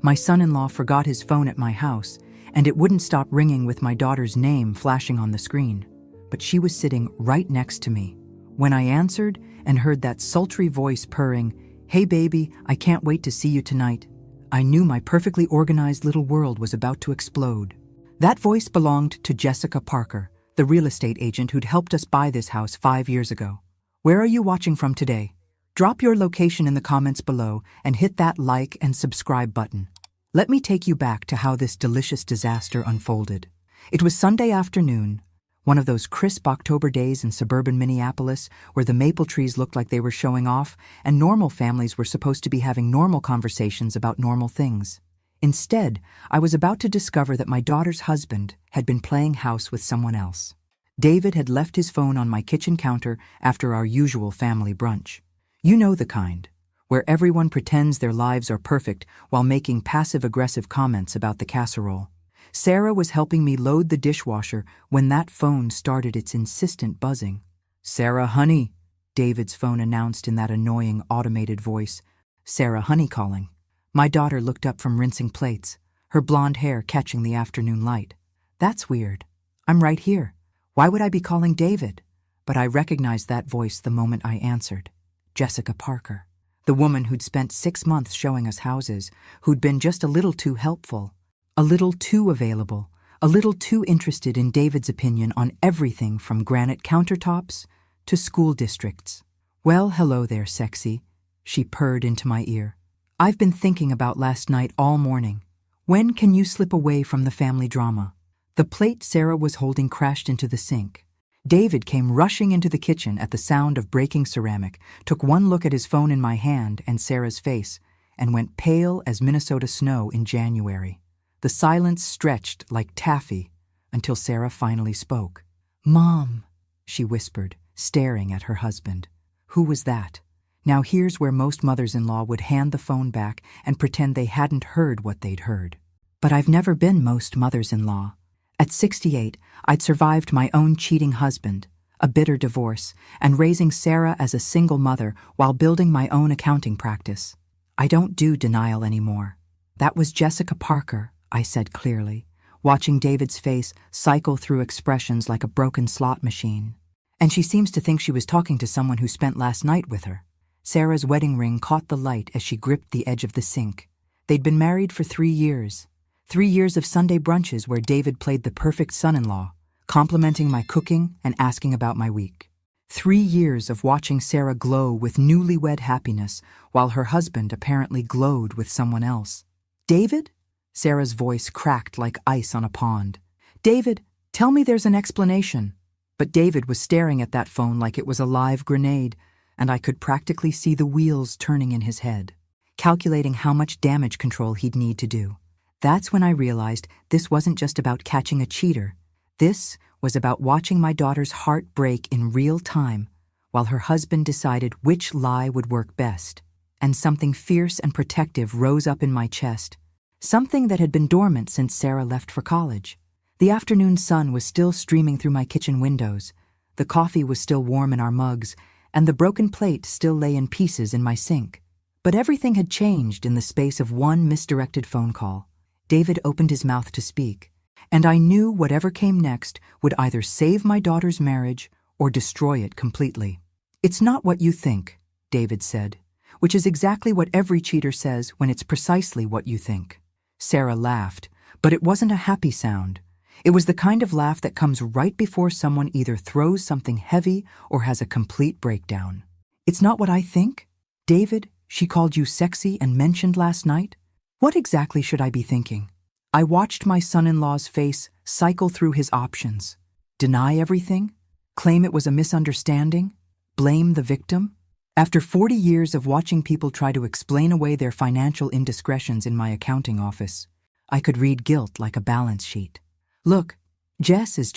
My son-in-law forgot his phone at my house, and it wouldn't stop ringing with my daughter's name flashing on the screen. But she was sitting right next to me. When I answered and heard that sultry voice purring, "Hey baby, I can't wait to see you tonight," I knew my perfectly organized little world was about to explode. That voice belonged to Jessica Parker, the real estate agent who'd helped us buy this house 5 years ago. Where are you watching from today? Drop your location in the comments below and hit that like and subscribe button. Let me take you back to how this delicious disaster unfolded. It was Sunday afternoon, one of those crisp October days in suburban Minneapolis where the maple trees looked like they were showing off and normal families were supposed to be having normal conversations about normal things. Instead, I was about to discover that my daughter's husband had been playing house with someone else. David had left his phone on my kitchen counter after our usual family brunch. You know the kind, where everyone pretends their lives are perfect while making passive-aggressive comments about the casserole. Sarah was helping me load the dishwasher when that phone started its insistent buzzing. "Sarah, honey," David's phone announced in that annoying automated voice. Sarah, honey calling. My daughter looked up from rinsing plates, her blonde hair catching the afternoon light. That's weird. I'm right here. Why would I be calling David? But I recognized that voice the moment I answered. Jessica Parker, the woman who'd spent 6 months showing us houses, who'd been just a little too helpful, a little too available, a little too interested in David's opinion on everything from granite countertops to school districts. "Well, hello there, sexy," she purred into my ear. "I've been thinking about last night all morning. When can you slip away from the family drama?" The plate Sarah was holding crashed into the sink. David came rushing into the kitchen at the sound of breaking ceramic, took one look at his phone in my hand and Sarah's face, and went pale as Minnesota snow in January. The silence stretched like taffy until Sarah finally spoke. "Mom," she whispered, staring at her husband. Who was that? Now here's where most mothers-in-law would hand the phone back and pretend they hadn't heard what they'd heard. But I've never been most mothers-in-law. At 68, I'd survived my own cheating husband, a bitter divorce, and raising Sarah as a single mother while building my own accounting practice. I don't do denial anymore. That was Jessica Parker, I said clearly, watching David's face cycle through expressions like a broken slot machine. And she seems to think she was talking to someone who spent last night with her. Sarah's wedding ring caught the light as she gripped the edge of the sink. They'd been married for 3 years. 3 years of Sunday brunches where David played the perfect son-in-law, complimenting my cooking and asking about my week. 3 years of watching Sarah glow with newlywed happiness while her husband apparently glowed with someone else. "David?" Sarah's voice cracked like ice on a pond. "David, tell me there's an explanation." But David was staring at that phone like it was a live grenade, and I could practically see the wheels turning in his head, calculating how much damage control he'd need to do. That's when I realized this wasn't just about catching a cheater. This was about watching my daughter's heart break in real time while her husband decided which lie would work best. And something fierce and protective rose up in my chest, something that had been dormant since Sarah left for college. The afternoon sun was still streaming through my kitchen windows, the coffee was still warm in our mugs, and the broken plate still lay in pieces in my sink. But everything had changed in the space of one misdirected phone call. David opened his mouth to speak, and I knew whatever came next would either save my daughter's marriage or destroy it completely. "It's not what you think," David said, which is exactly what every cheater says when it's precisely what you think. Sarah laughed, but it wasn't a happy sound. It was the kind of laugh that comes right before someone either throws something heavy or has a complete breakdown. "It's not what I think? David, she called you sexy and mentioned last night? What exactly should I be thinking?" I watched my son-in-law's face cycle through his options. Deny everything? Claim it was a misunderstanding? Blame the victim? After 40 years of watching people try to explain away their financial indiscretions in my accounting office, I could read guilt like a balance sheet. "Look, Jess is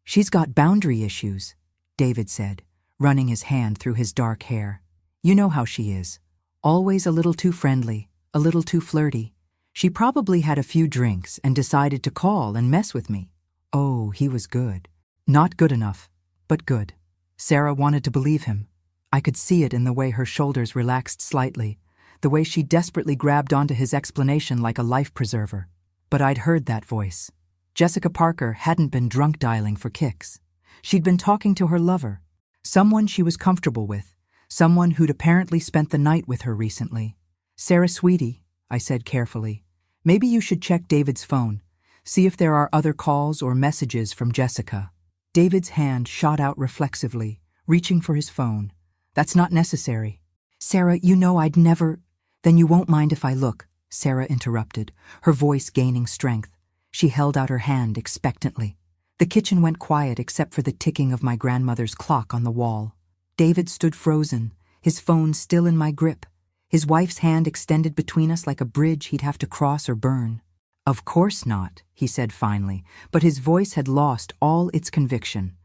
she's got boundary issues," David said, running his hand through his dark hair. "You know how she is. Always a little too friendly, a little too flirty. She probably had a few drinks and decided to call and mess with me." Oh, he was good. Not good enough, but good. Sarah wanted to believe him. I could see it in the way her shoulders relaxed slightly, the way she desperately grabbed onto his explanation like a life preserver. But I'd heard that voice. Jessica Parker hadn't been drunk dialing for kicks. She'd been talking to her lover, someone she was comfortable with, someone who'd apparently spent the night with her recently. "Sarah, sweetie," I said carefully, "maybe you should check David's phone, see if there are other calls or messages from Jessica." David's hand shot out reflexively, reaching for his phone. "That's not necessary." "Sarah, you know I'd never—" "Then you won't mind if I look," Sarah interrupted, her voice gaining strength. She held out her hand expectantly. The kitchen went quiet except for the ticking of my grandmother's clock on the wall. David stood frozen, his phone still in my grip, his wife's hand extended between us like a bridge he'd have to cross or burn. "Of course not," he said finally, but his voice had lost all its conviction.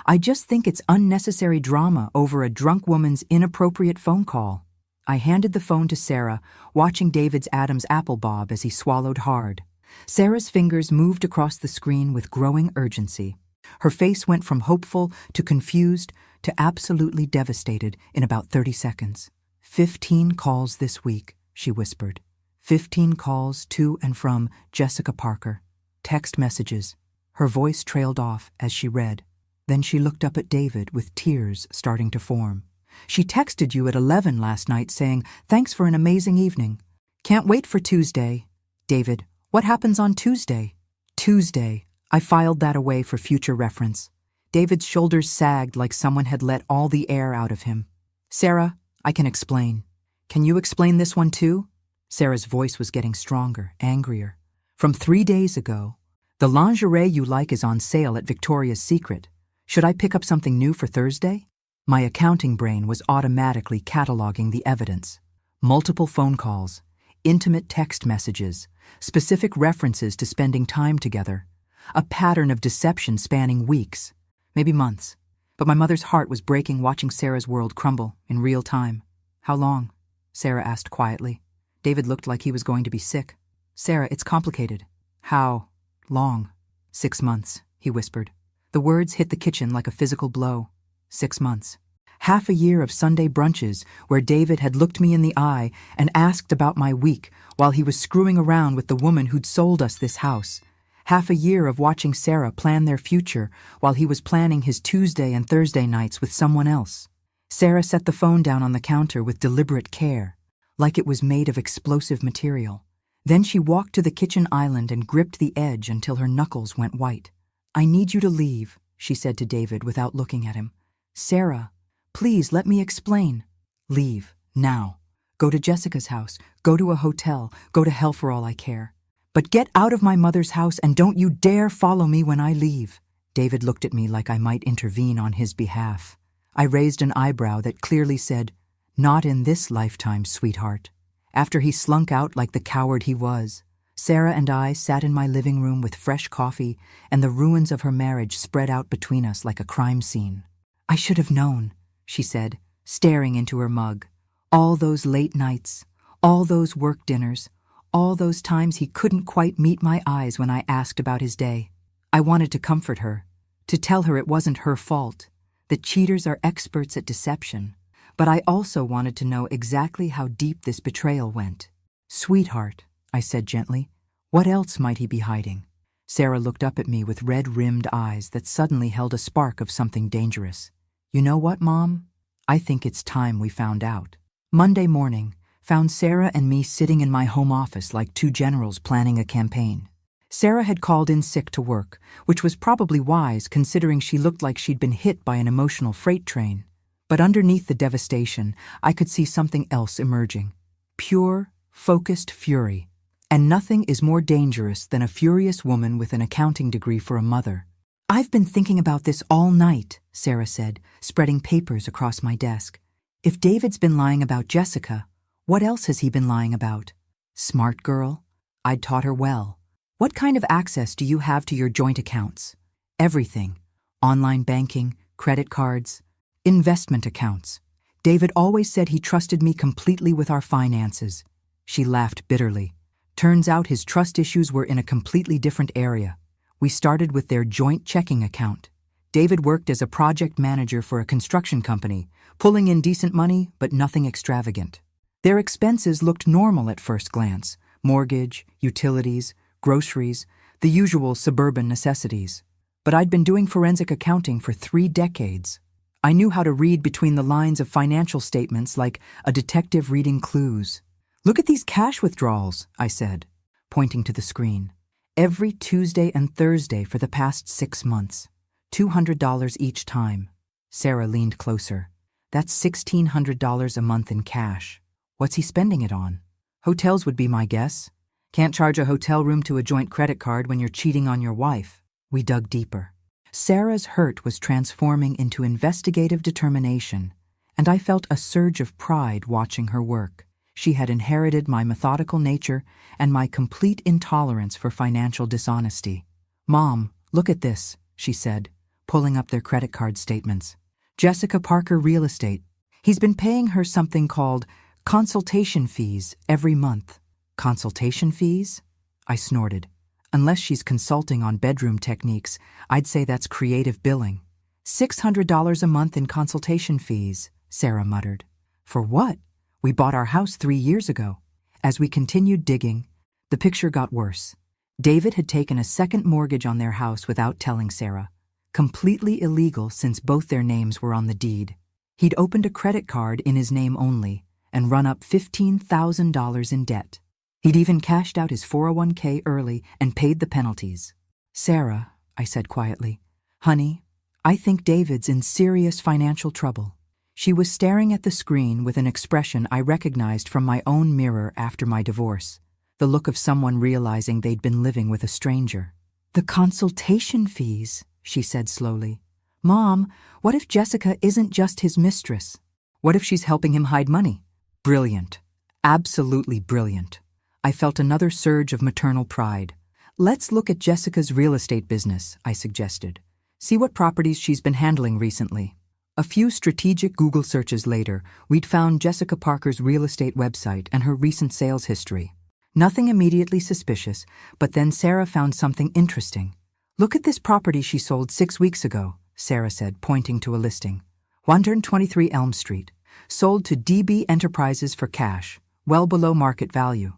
"I just think it's unnecessary drama over a drunk woman's inappropriate phone call." I handed the phone to Sarah, watching David's Adam's apple bob as he swallowed hard. Sarah's fingers moved across the screen with growing urgency. Her face went from hopeful to confused to absolutely devastated in about 30 seconds. 15 calls this week," she whispered. 15 calls to and from Jessica Parker. Text messages. Her voice trailed off as she read. Then she looked up at David with tears starting to form. "She texted you at 11 last night saying, 'Thanks for an amazing evening. Can't wait for Tuesday.' David, what happens on Tuesday?" "Tuesday." I filed that away for future reference. David's shoulders sagged like someone had let all the air out of him. "Sarah, I can explain. Can you explain this one too?" Sarah's voice was getting stronger, angrier. "From 3 days ago, the lingerie you like is on sale at Victoria's Secret. Should I pick up something new for Thursday?" My accounting brain was automatically cataloging the evidence. Multiple phone calls, intimate text messages, specific references to spending time together, a pattern of deception spanning weeks, maybe months. But my mother's heart was breaking watching Sarah's world crumble in real time. "How long?" Sarah asked quietly. David looked like he was going to be sick. "Sarah, it's complicated." "How long?" "6 months," he whispered. The words hit the kitchen like a physical blow. 6 months. Half a year of Sunday brunches where David had looked me in the eye and asked about my week while he was screwing around with the woman who'd sold us this house. Half a year of watching Sarah plan their future while he was planning his Tuesday and Thursday nights with someone else. Sarah set the phone down on the counter with deliberate care, like it was made of explosive material. Then she walked to the kitchen island and gripped the edge until her knuckles went white. "I need you to leave," she said to David without looking at him. "Sarah, please let me explain." "Leave, now. Go to Jessica's house, go to a hotel, go to hell for all I care. But get out of my mother's house and don't you dare follow me when I leave." David looked at me like I might intervene on his behalf. I raised an eyebrow that clearly said, "Not in this lifetime, sweetheart." After he slunk out like the coward he was, Sarah and I sat in my living room with fresh coffee and the ruins of her marriage spread out between us like a crime scene. "I should have known," she said, staring into her mug. "All those late nights, all those work dinners, all those times he couldn't quite meet my eyes when I asked about his day. I wanted to comfort her, to tell her it wasn't her fault, that cheaters are experts at deception, but I also wanted to know exactly how deep this betrayal went. "Sweetheart," I said gently, "what else might he be hiding?" Sarah looked up at me with red-rimmed eyes that suddenly held a spark of something dangerous. "You know what, Mom? I think it's time we found out." Monday morning found Sarah and me sitting in my home office like two generals planning a campaign. Sarah had called in sick to work, which was probably wise considering she looked like she'd been hit by an emotional freight train. But underneath the devastation, I could see something else emerging. Pure, focused fury. And nothing is more dangerous than a furious woman with an accounting degree for a mother. "I've been thinking about this all night," Sarah said, spreading papers across my desk. "If David's been lying about Jessica, what else has he been lying about?" "Smart girl. I'd taught her well. What kind of access do you have to your joint accounts?" "Everything. Online banking, credit cards, investment accounts. David always said he trusted me completely with our finances." She laughed bitterly. Turns out his trust issues were in a completely different area. We started with their joint checking account. David worked as a project manager for a construction company, pulling in decent money but nothing extravagant. Their expenses looked normal at first glance: mortgage, utilities, groceries, the usual suburban necessities. But I'd been doing forensic accounting for 3 decades. I knew how to read between the lines of financial statements like a detective reading clues. "Look at these cash withdrawals," I said, pointing to the screen. "Every Tuesday and Thursday for the past 6 months. $200 each time." Sarah leaned closer. "That's $1,600 a month in cash. What's he spending it on?" "Hotels would be my guess. Can't charge a hotel room to a joint credit card when you're cheating on your wife." We dug deeper. Sarah's hurt was transforming into investigative determination, and I felt a surge of pride watching her work. She had inherited my methodical nature and my complete intolerance for financial dishonesty. "Mom, look at this," she said, pulling up their credit card statements. "Jessica Parker Real Estate. He's been paying her something called consultation fees every month." "Consultation fees?" I snorted. "Unless she's consulting on bedroom techniques, I'd say that's creative billing." $600 a month in consultation fees," Sarah muttered. "For what? We bought our house 3 years ago." As we continued digging, the picture got worse. David had taken a second mortgage on their house without telling Sarah. Completely illegal since both their names were on the deed. He'd opened a credit card in his name only and run up $15,000 in debt. He'd even cashed out his 401k early and paid the penalties. "Sarah," I said quietly, "honey, I think David's in serious financial trouble." She was staring at the screen with an expression I recognized from my own mirror after my divorce, the look of someone realizing they'd been living with a stranger. "The consultation fees," she said slowly. "Mom, what if Jessica isn't just his mistress? What if she's helping him hide money?" Brilliant. Absolutely brilliant. I felt another surge of maternal pride. "Let's look at Jessica's real estate business," I suggested. "See what properties she's been handling recently." A few strategic Google searches later, we'd found Jessica Parker's real estate website and her recent sales history. Nothing immediately suspicious, but then Sarah found something interesting. "Look at this property she sold 6 weeks ago," Sarah said, pointing to a listing. 123 Elm Street. Sold to DB Enterprises for cash, well below market value.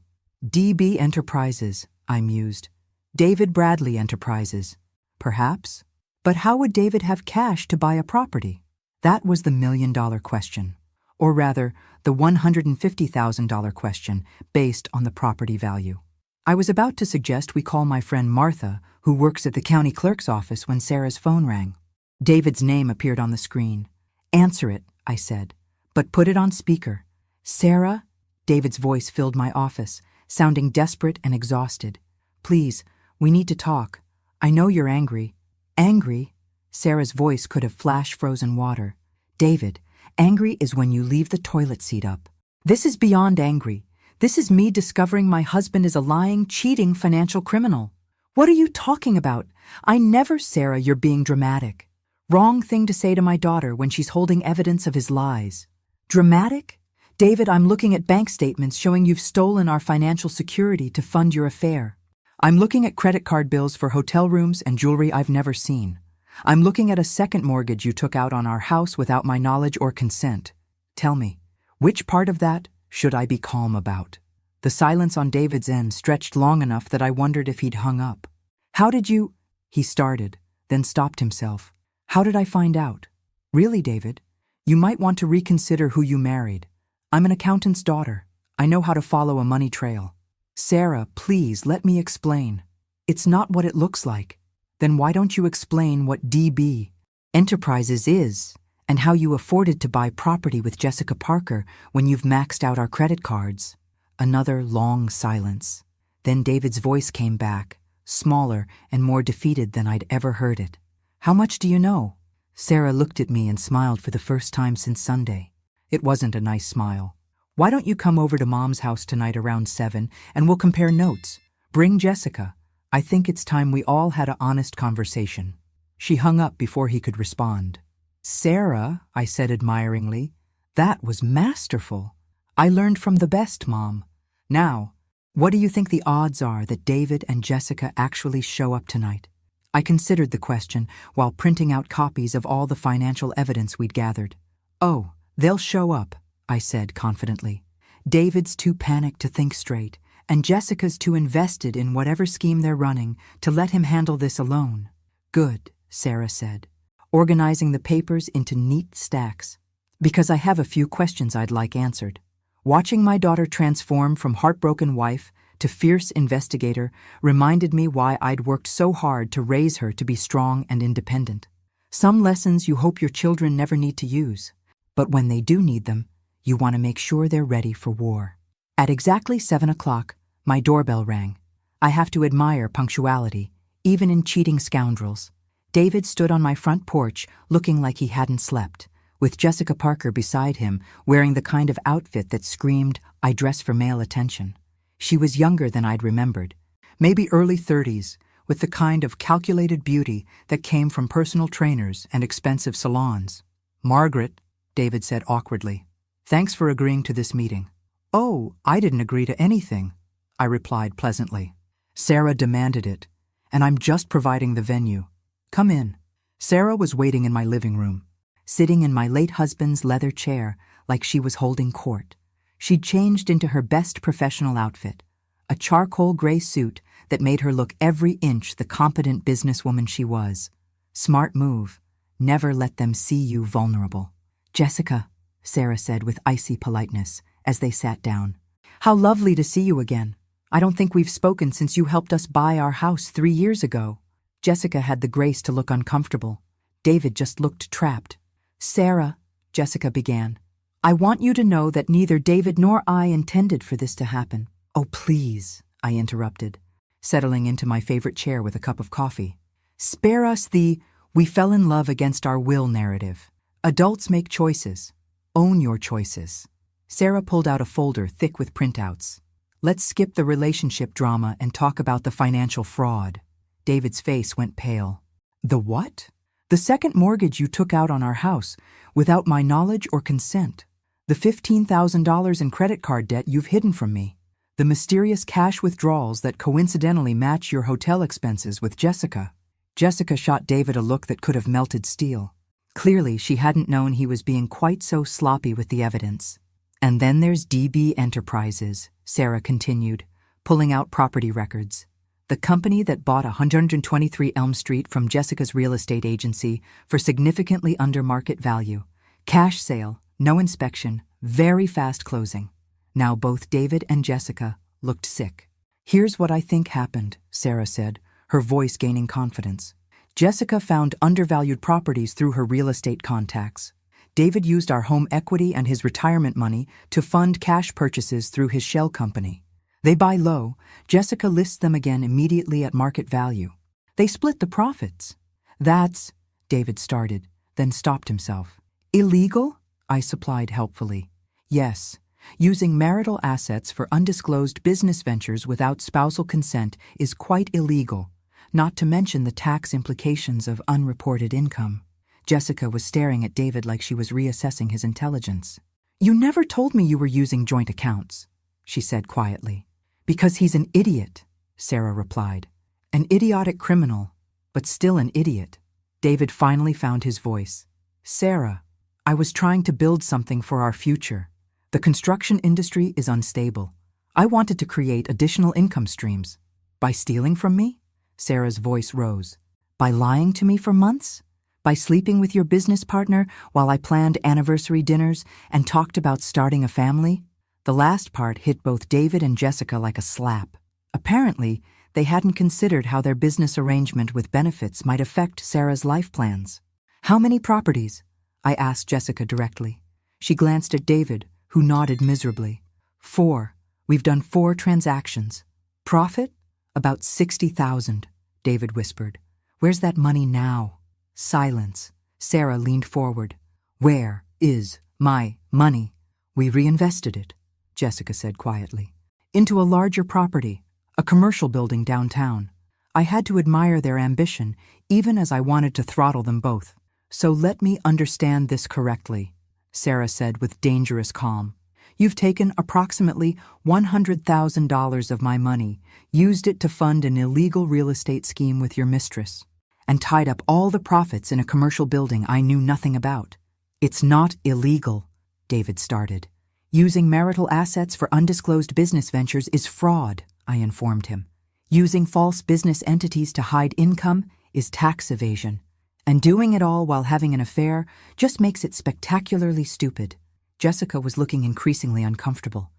DB Enterprises, I mused. David Bradley Enterprises. Perhaps? But how would David have cash to buy a property? That was the million-dollar question. Or rather, the $150,000 question based on the property value. I was about to suggest we call my friend Martha, who works at the county clerk's office, when Sarah's phone rang. David's name appeared on the screen. "Answer it," I said, "but put it on speaker." "Sarah?" David's voice filled my office, sounding desperate and exhausted. "Please, we need to talk. I know you're angry." "Angry?" Sarah's voice could have flash-frozen water. "David, angry is when you leave the toilet seat up. This is beyond angry. This is me discovering my husband is a lying, cheating financial criminal." "What are you talking about? I never..." "Sarah, you're being dramatic. Wrong thing to say to my daughter when she's holding evidence of his lies." "Dramatic? David, I'm looking at bank statements showing you've stolen our financial security to fund your affair. I'm looking at credit card bills for hotel rooms and jewelry I've never seen. I'm looking at a second mortgage you took out on our house without my knowledge or consent. Tell me, which part of that should I be calm about?" The silence on David's end stretched long enough that I wondered if he'd hung up. "How did you..." he started, then stopped himself. "How did I find out? Really, David, you might want to reconsider who you married. I'm an accountant's daughter. I know how to follow a money trail." "Sarah, please let me explain." "It's not what it looks like." "Then why don't you explain what DB Enterprises is and how you afforded to buy property with Jessica Parker when you've maxed out our credit cards?" Another long silence. Then David's voice came back, smaller and more defeated than I'd ever heard it. "How much do you know?" Sarah looked at me and smiled for the first time since Sunday. It wasn't a nice smile. "Why don't you come over to Mom's house tonight around 7 and we'll compare notes. Bring Jessica. I think it's time we all had an honest conversation." She hung up before he could respond. "Sarah," I said admiringly, "that was masterful. I learned from the best, Mom. Now, what do you think the odds are that David and Jessica actually show up tonight?" I considered the question while printing out copies of all the financial evidence we'd gathered. "Oh, they'll show up," I said confidently. David's too panicked to think straight, and Jessica's too invested in whatever scheme they're running to let him handle this alone. Good, Sarah said, organizing the papers into neat stacks. Because I have a few questions I'd like answered. Watching my daughter transform from heartbroken wife to fierce investigator reminded me why I'd worked so hard to raise her to be strong and independent. Some lessons you hope your children never need to use, but when they do need them, you want to make sure they're ready for war. At exactly 7 o'clock, my doorbell rang. I have to admire punctuality, even in cheating scoundrels. David stood on my front porch looking like he hadn't slept, with Jessica Parker beside him wearing the kind of outfit that screamed, "I dress for male attention." She was younger than I'd remembered, maybe early 30s, with the kind of calculated beauty that came from personal trainers and expensive salons. "Margaret," David said awkwardly, "thanks for agreeing to this meeting." "Oh, I didn't agree to anything," I replied pleasantly. "Sarah demanded it, and I'm just providing the venue. Come in." Sarah was waiting in my living room, sitting in my late husband's leather chair like she was holding court. She'd changed into her best professional outfit, a charcoal gray suit that made her look every inch the competent businesswoman she was. Smart move. Never let them see you vulnerable. "Jessica," Sarah said with icy politeness as they sat down. "How lovely to see you again. I don't think we've spoken since you helped us buy our house 3 years ago." Jessica had the grace to look uncomfortable. David just looked trapped. "Sarah," Jessica began, "I want you to know that neither David nor I intended for this to happen." "Oh, please," I interrupted, settling into my favorite chair with a cup of coffee. "Spare us the 'we fell in love against our will' narrative. Adults make choices. Own your choices." Sarah pulled out a folder thick with printouts. "Let's skip the relationship drama and talk about the financial fraud." David's face went pale. "The what?" "The second mortgage you took out on our house without my knowledge or consent. The $15,000 in credit card debt you've hidden from me. The mysterious cash withdrawals that coincidentally match your hotel expenses with Jessica." Jessica shot David a look that could have melted steel. Clearly, she hadn't known he was being quite so sloppy with the evidence. "And then there's DB Enterprises," Sarah continued, pulling out property records. "The company that bought 123 Elm Street from Jessica's real estate agency for significantly under market value. Cash sale, no inspection, very fast closing." Now both David and Jessica looked sick. "Here's what I think happened," Sarah said, her voice gaining confidence. "Jessica found undervalued properties through her real estate contacts. David used our home equity and his retirement money to fund cash purchases through his shell company. They buy low, Jessica lists them again immediately at market value. They split the profits." "That's," David started, then stopped himself. "Illegal?" I supplied helpfully. "Yes. Using marital assets for undisclosed business ventures without spousal consent is quite illegal, not to mention the tax implications of unreported income." Jessica was staring at David like she was reassessing his intelligence. "You never told me you were using joint accounts," she said quietly. "Because he's an idiot," Sarah replied. "An idiotic criminal, but still an idiot." David finally found his voice. "Sarah, I was trying to build something for our future. The construction industry is unstable. I wanted to create additional income streams. By stealing from me?" Sarah's voice rose. "By lying to me for months? By sleeping with your business partner while I planned anniversary dinners and talked about starting a family?" The last part hit both David and Jessica like a slap. Apparently, they hadn't considered how their business arrangement with benefits might affect Sarah's life plans. "How many properties?" I asked Jessica directly. She glanced at David, who nodded miserably. "4. We've done 4 transactions. Profit? About 60,000, David whispered. "Where's that money now?" Silence. Sarah leaned forward. "Where is my money?" "We reinvested it," Jessica said quietly, "into a larger property, a commercial building downtown. I had to admire their ambition, even as I wanted to throttle them both. So let me understand this correctly," Sarah said with dangerous calm. "You've taken approximately $100,000 of my money, used it to fund an illegal real estate scheme with your mistress, and tied up all the profits in a commercial building I knew nothing about." "It's not illegal," David started. Using marital assets for undisclosed business ventures is fraud, I informed him. Using false business entities to hide income is tax evasion. And doing it all while having an affair just makes it spectacularly stupid. Jessica was looking increasingly uncomfortable.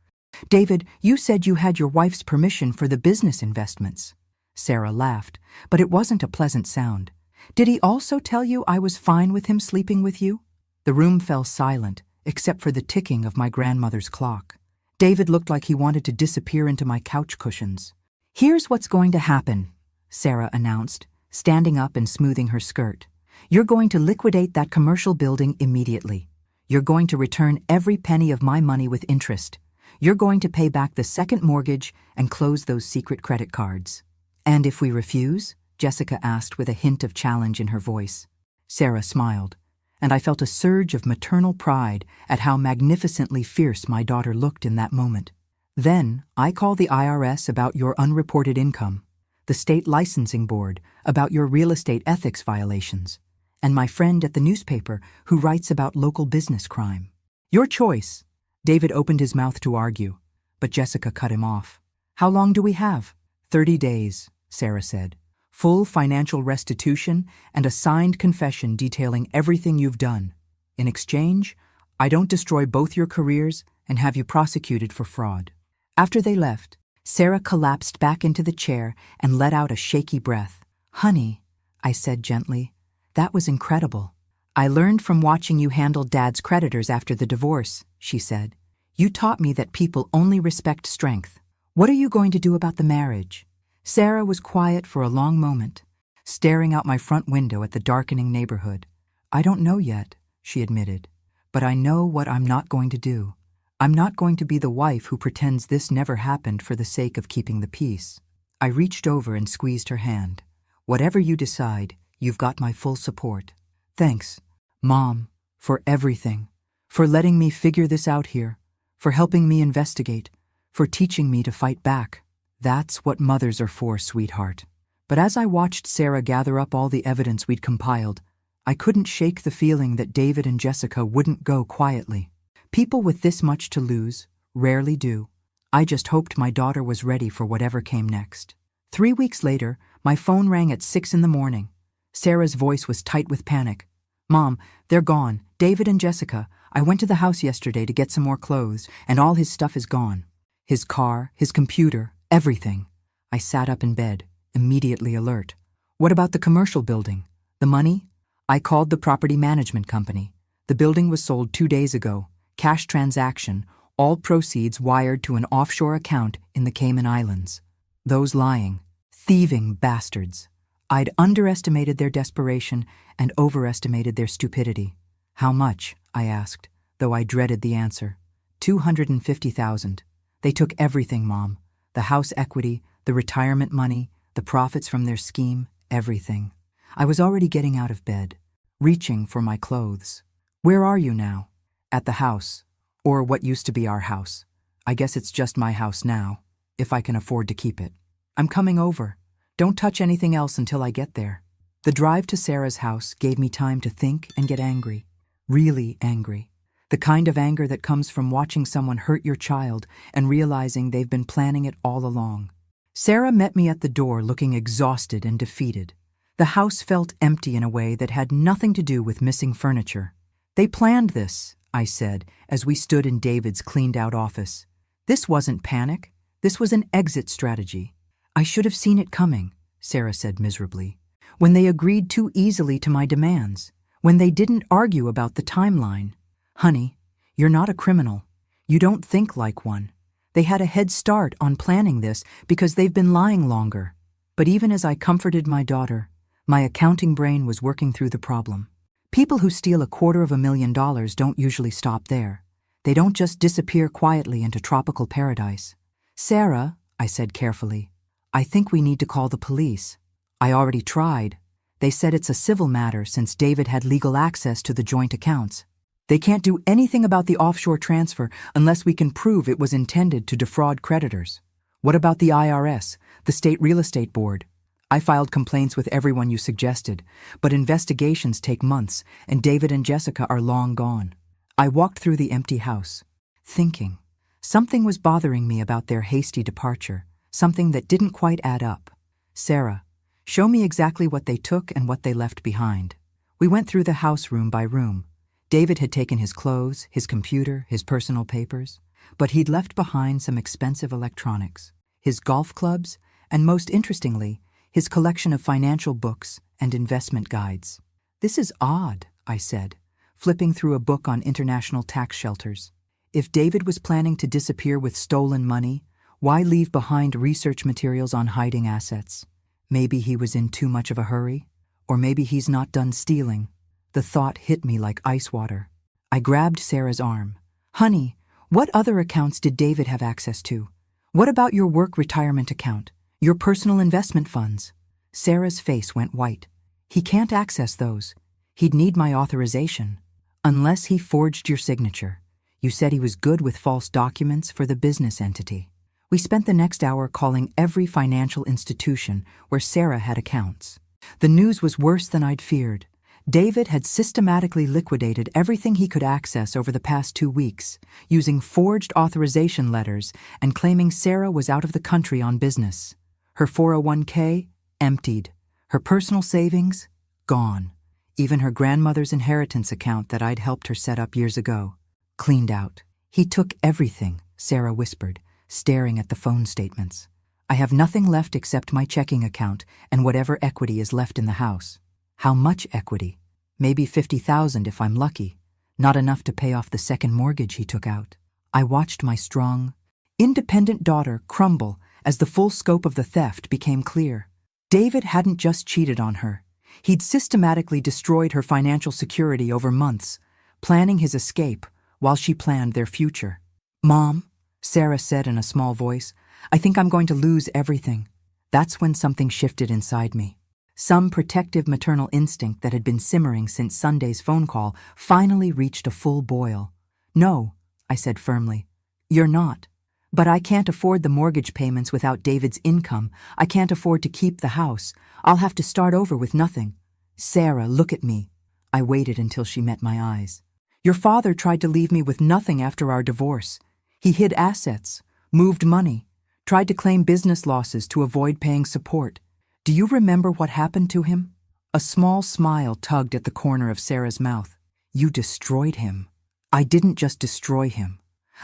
David, you said you had your wife's permission for the business investments. Sarah laughed, but it wasn't a pleasant sound. Did he also tell you I was fine with him sleeping with you? The room fell silent, except for the ticking of my grandmother's clock. David looked like he wanted to disappear into my couch cushions. Here's what's going to happen, Sarah announced, standing up and smoothing her skirt. You're going to liquidate that commercial building immediately. You're going to return every penny of my money with interest. You're going to pay back the second mortgage and close those secret credit cards. And if we refuse? Jessica asked with a hint of challenge in her voice. Sarah smiled, and I felt a surge of maternal pride at how magnificently fierce my daughter looked in that moment. Then I call the IRS about your unreported income, the state licensing board about your real estate ethics violations, and my friend at the newspaper who writes about local business crime. Your choice. David opened his mouth to argue, but Jessica cut him off. How long do we have? 30 days, Sarah said. Full financial restitution and a signed confession detailing everything you've done. In exchange, I don't destroy both your careers and have you prosecuted for fraud. After they left, Sarah collapsed back into the chair and let out a shaky breath. Honey, I said gently, that was incredible. I learned from watching you handle Dad's creditors after the divorce, she said. You taught me that people only respect strength. What are you going to do about the marriage? Sarah was quiet for a long moment, staring out my front window at the darkening neighborhood. I don't know yet, she admitted, but I know what I'm not going to do. I'm not going to be the wife who pretends this never happened for the sake of keeping the peace. I reached over and squeezed her hand. Whatever you decide, you've got my full support. Thanks, Mom, for everything, for letting me figure this out here, for helping me investigate, for teaching me to fight back. That's what mothers are for, sweetheart. But as I watched Sarah gather up all the evidence we'd compiled, I couldn't shake the feeling that David and Jessica wouldn't go quietly. People with this much to lose rarely do. I just hoped my daughter was ready for whatever came next. 3 weeks later, my phone rang at 6 a.m. Sarah's voice was tight with panic. Mom, they're gone. David and Jessica. I went to the house yesterday to get some more clothes, and all his stuff is gone. His car, his computer, everything. I sat up in bed, immediately alert. What about the commercial building? The money? I called the property management company. The building was sold 2 days ago. Cash transaction, all proceeds wired to an offshore account in the Cayman Islands. Those lying, thieving bastards. I'd underestimated their desperation and overestimated their stupidity. How much? I asked, though I dreaded the answer. $250,000. They took everything, Mom. The house equity, the retirement money, the profits from their scheme, everything. I was already getting out of bed, reaching for my clothes. Where are you now? At the house, or what used to be our house. I guess it's just my house now, if I can afford to keep it. I'm coming over. Don't touch anything else until I get there. The drive to Sarah's house gave me time to think and get angry. Really angry. The kind of anger that comes from watching someone hurt your child and realizing they've been planning it all along. Sarah met me at the door looking exhausted and defeated. The house felt empty in a way that had nothing to do with missing furniture. They planned this, I said, as we stood in David's cleaned-out office. This wasn't panic. This was an exit strategy. I should have seen it coming, Sarah said miserably. When they agreed too easily to my demands. When they didn't argue about the timeline. Honey, you're not a criminal. You don't think like one. They had a head start on planning this because they've been lying longer. But even as I comforted my daughter, my accounting brain was working through the problem. People who steal $250,000 don't usually stop there. They don't just disappear quietly into tropical paradise. Sarah, I said carefully, I think we need to call the police. I already tried. They said it's a civil matter since David had legal access to the joint accounts. They can't do anything about the offshore transfer unless we can prove it was intended to defraud creditors. What about the IRS, the State Real Estate Board? I filed complaints with everyone you suggested, but investigations take months, and David and Jessica are long gone. I walked through the empty house. thinking. Something was bothering me about their hasty departure, something that didn't quite add up. Sarah, show me exactly what they took and what they left behind. We went through the house room by room. David had taken his clothes, his computer, his personal papers, but he'd left behind some expensive electronics, his golf clubs, and most interestingly, his collection of financial books and investment guides. This is odd, I said, flipping through a book on international tax shelters. If David was planning to disappear with stolen money, why leave behind research materials on hiding assets? Maybe he was in too much of a hurry, or maybe he's not done stealing. The thought hit me like ice water. I grabbed Sarah's arm. Honey, what other accounts did David have access to? What about your work retirement account? Your personal investment funds? Sarah's face went white. He can't access those. He'd need my authorization. Unless he forged your signature. You said he was good with false documents for the business entity. We spent the next hour calling every financial institution where Sarah had accounts. The news was worse than I'd feared. David had systematically liquidated everything he could access over the past 2 weeks, using forged authorization letters and claiming Sarah was out of the country on business. Her 401k, emptied. Her personal savings, gone. Even her grandmother's inheritance account that I'd helped her set up years ago, cleaned out. He took everything, Sarah whispered, staring at the phone statements. I have nothing left except my checking account and whatever equity is left in the house. How much equity? Maybe $50,000 if I'm lucky. Not enough to pay off the second mortgage he took out. I watched my strong, independent daughter crumble as the full scope of the theft became clear. David hadn't just cheated on her. He'd systematically destroyed her financial security over months, planning his escape while she planned their future. Mom, Sarah said in a small voice, I think I'm going to lose everything. That's when something shifted inside me. Some protective maternal instinct that had been simmering since Sunday's phone call finally reached a full boil. No, I said firmly. You're not. But I can't afford the mortgage payments without David's income. I can't afford to keep the house. I'll have to start over with nothing. Sarah, look at me. I waited until she met my eyes. Your father tried to leave me with nothing after our divorce. He hid assets, moved money, tried to claim business losses to avoid paying support. Do you remember what happened to him? A small smile tugged at the corner of Sarah's mouth. You destroyed him. I didn't just destroy him.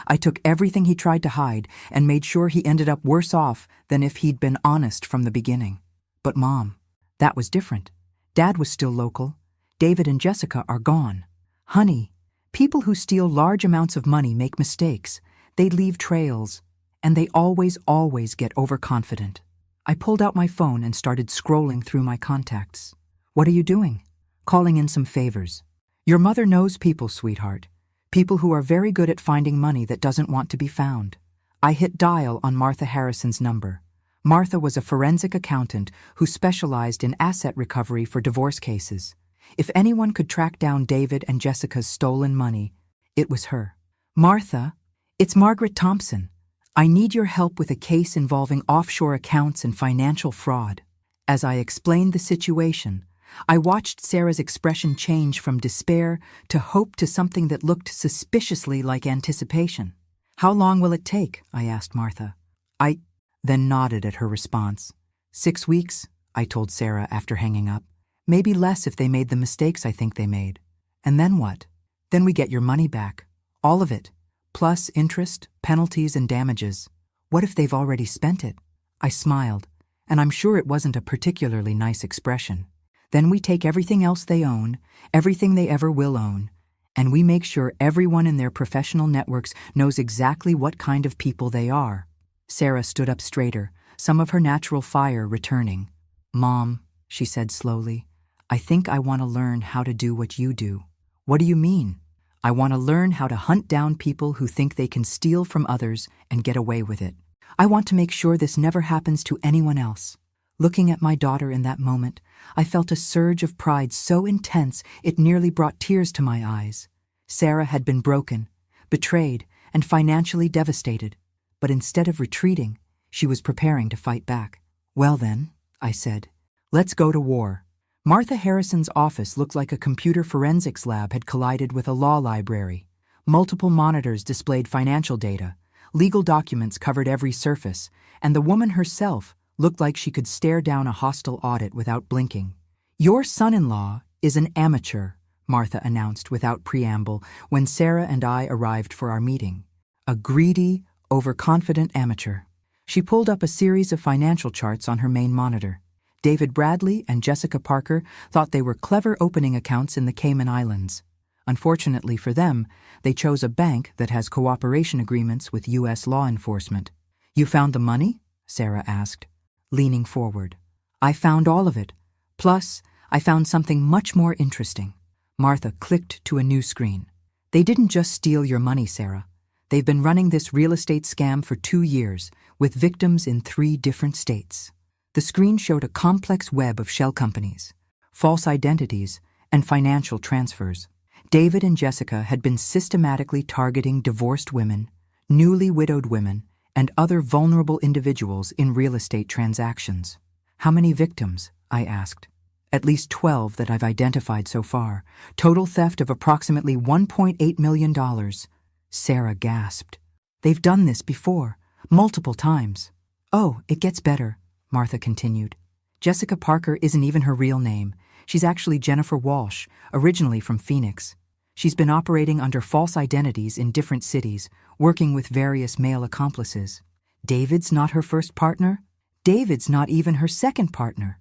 I took everything he tried to hide and made sure he ended up worse off than if he'd been honest from the beginning. But Mom, that was different. Dad was still local. David and Jessica are gone. Honey, people who steal large amounts of money make mistakes. They leave trails, and they always get overconfident. I pulled out my phone and started scrolling through my contacts. What are you doing? Calling in some favors. Your mother knows people, sweetheart. People who are very good at finding money that doesn't want to be found. I hit dial on Martha Harrison's number. Martha was a forensic accountant who specialized in asset recovery for divorce cases. If anyone could track down David and Jessica's stolen money, it was her. Martha, it's Margaret Thompson. I need your help with a case involving offshore accounts and financial fraud. As I explained the situation, I watched Sarah's expression change from despair to hope to something that looked suspiciously like anticipation. How long will it take? I asked Martha. I then nodded at her response. 6 weeks, I told Sarah after hanging up. Maybe less if they made the mistakes I think they made. And then what? Then we get your money back. All of it. Plus interest, penalties, and damages. What if they've already spent it? I smiled, and I'm sure it wasn't a particularly nice expression. Then we take everything else they own, everything they ever will own, and we make sure everyone in their professional networks knows exactly what kind of people they are. Sarah stood up straighter, some of her natural fire returning. Mom, she said slowly, I think I want to learn how to do what you do. What do you mean? I want to learn how to hunt down people who think they can steal from others and get away with it. I want to make sure this never happens to anyone else. Looking at my daughter in that moment, I felt a surge of pride so intense it nearly brought tears to my eyes. Sarah had been broken, betrayed, and financially devastated. But instead of retreating, she was preparing to fight back. Well then, I said, let's go to war. Martha Harrison's office looked like a computer forensics lab had collided with a law library. Multiple monitors displayed financial data, legal documents covered every surface, and the woman herself looked like she could stare down a hostile audit without blinking. "Your son-in-law is an amateur," Martha announced without preamble when Sarah and I arrived for our meeting. "A greedy, overconfident amateur." She pulled up a series of financial charts on her main monitor. David Bradley and Jessica Parker thought they were clever opening accounts in the Cayman Islands. Unfortunately for them, they chose a bank that has cooperation agreements with U.S. law enforcement. "You found the money?" Sarah asked, leaning forward. "I found all of it. Plus, I found something much more interesting." Martha clicked to a new screen. "They didn't just steal your money, Sarah. They've been running this real estate scam for 2 years, with victims in 3 different states." The screen showed a complex web of shell companies, false identities, and financial transfers. David and Jessica had been systematically targeting divorced women, newly widowed women, and other vulnerable individuals in real estate transactions. "How many victims?" I asked. "At least 12 that I've identified so far. Total theft of approximately $1.8 million. Sarah gasped. "They've done this before, multiple times." "Oh, it gets better," Martha continued. "Jessica Parker isn't even her real name. She's actually Jennifer Walsh, originally from Phoenix. She's been operating under false identities in different cities, working with various male accomplices. David's not her first partner. David's not even her second partner.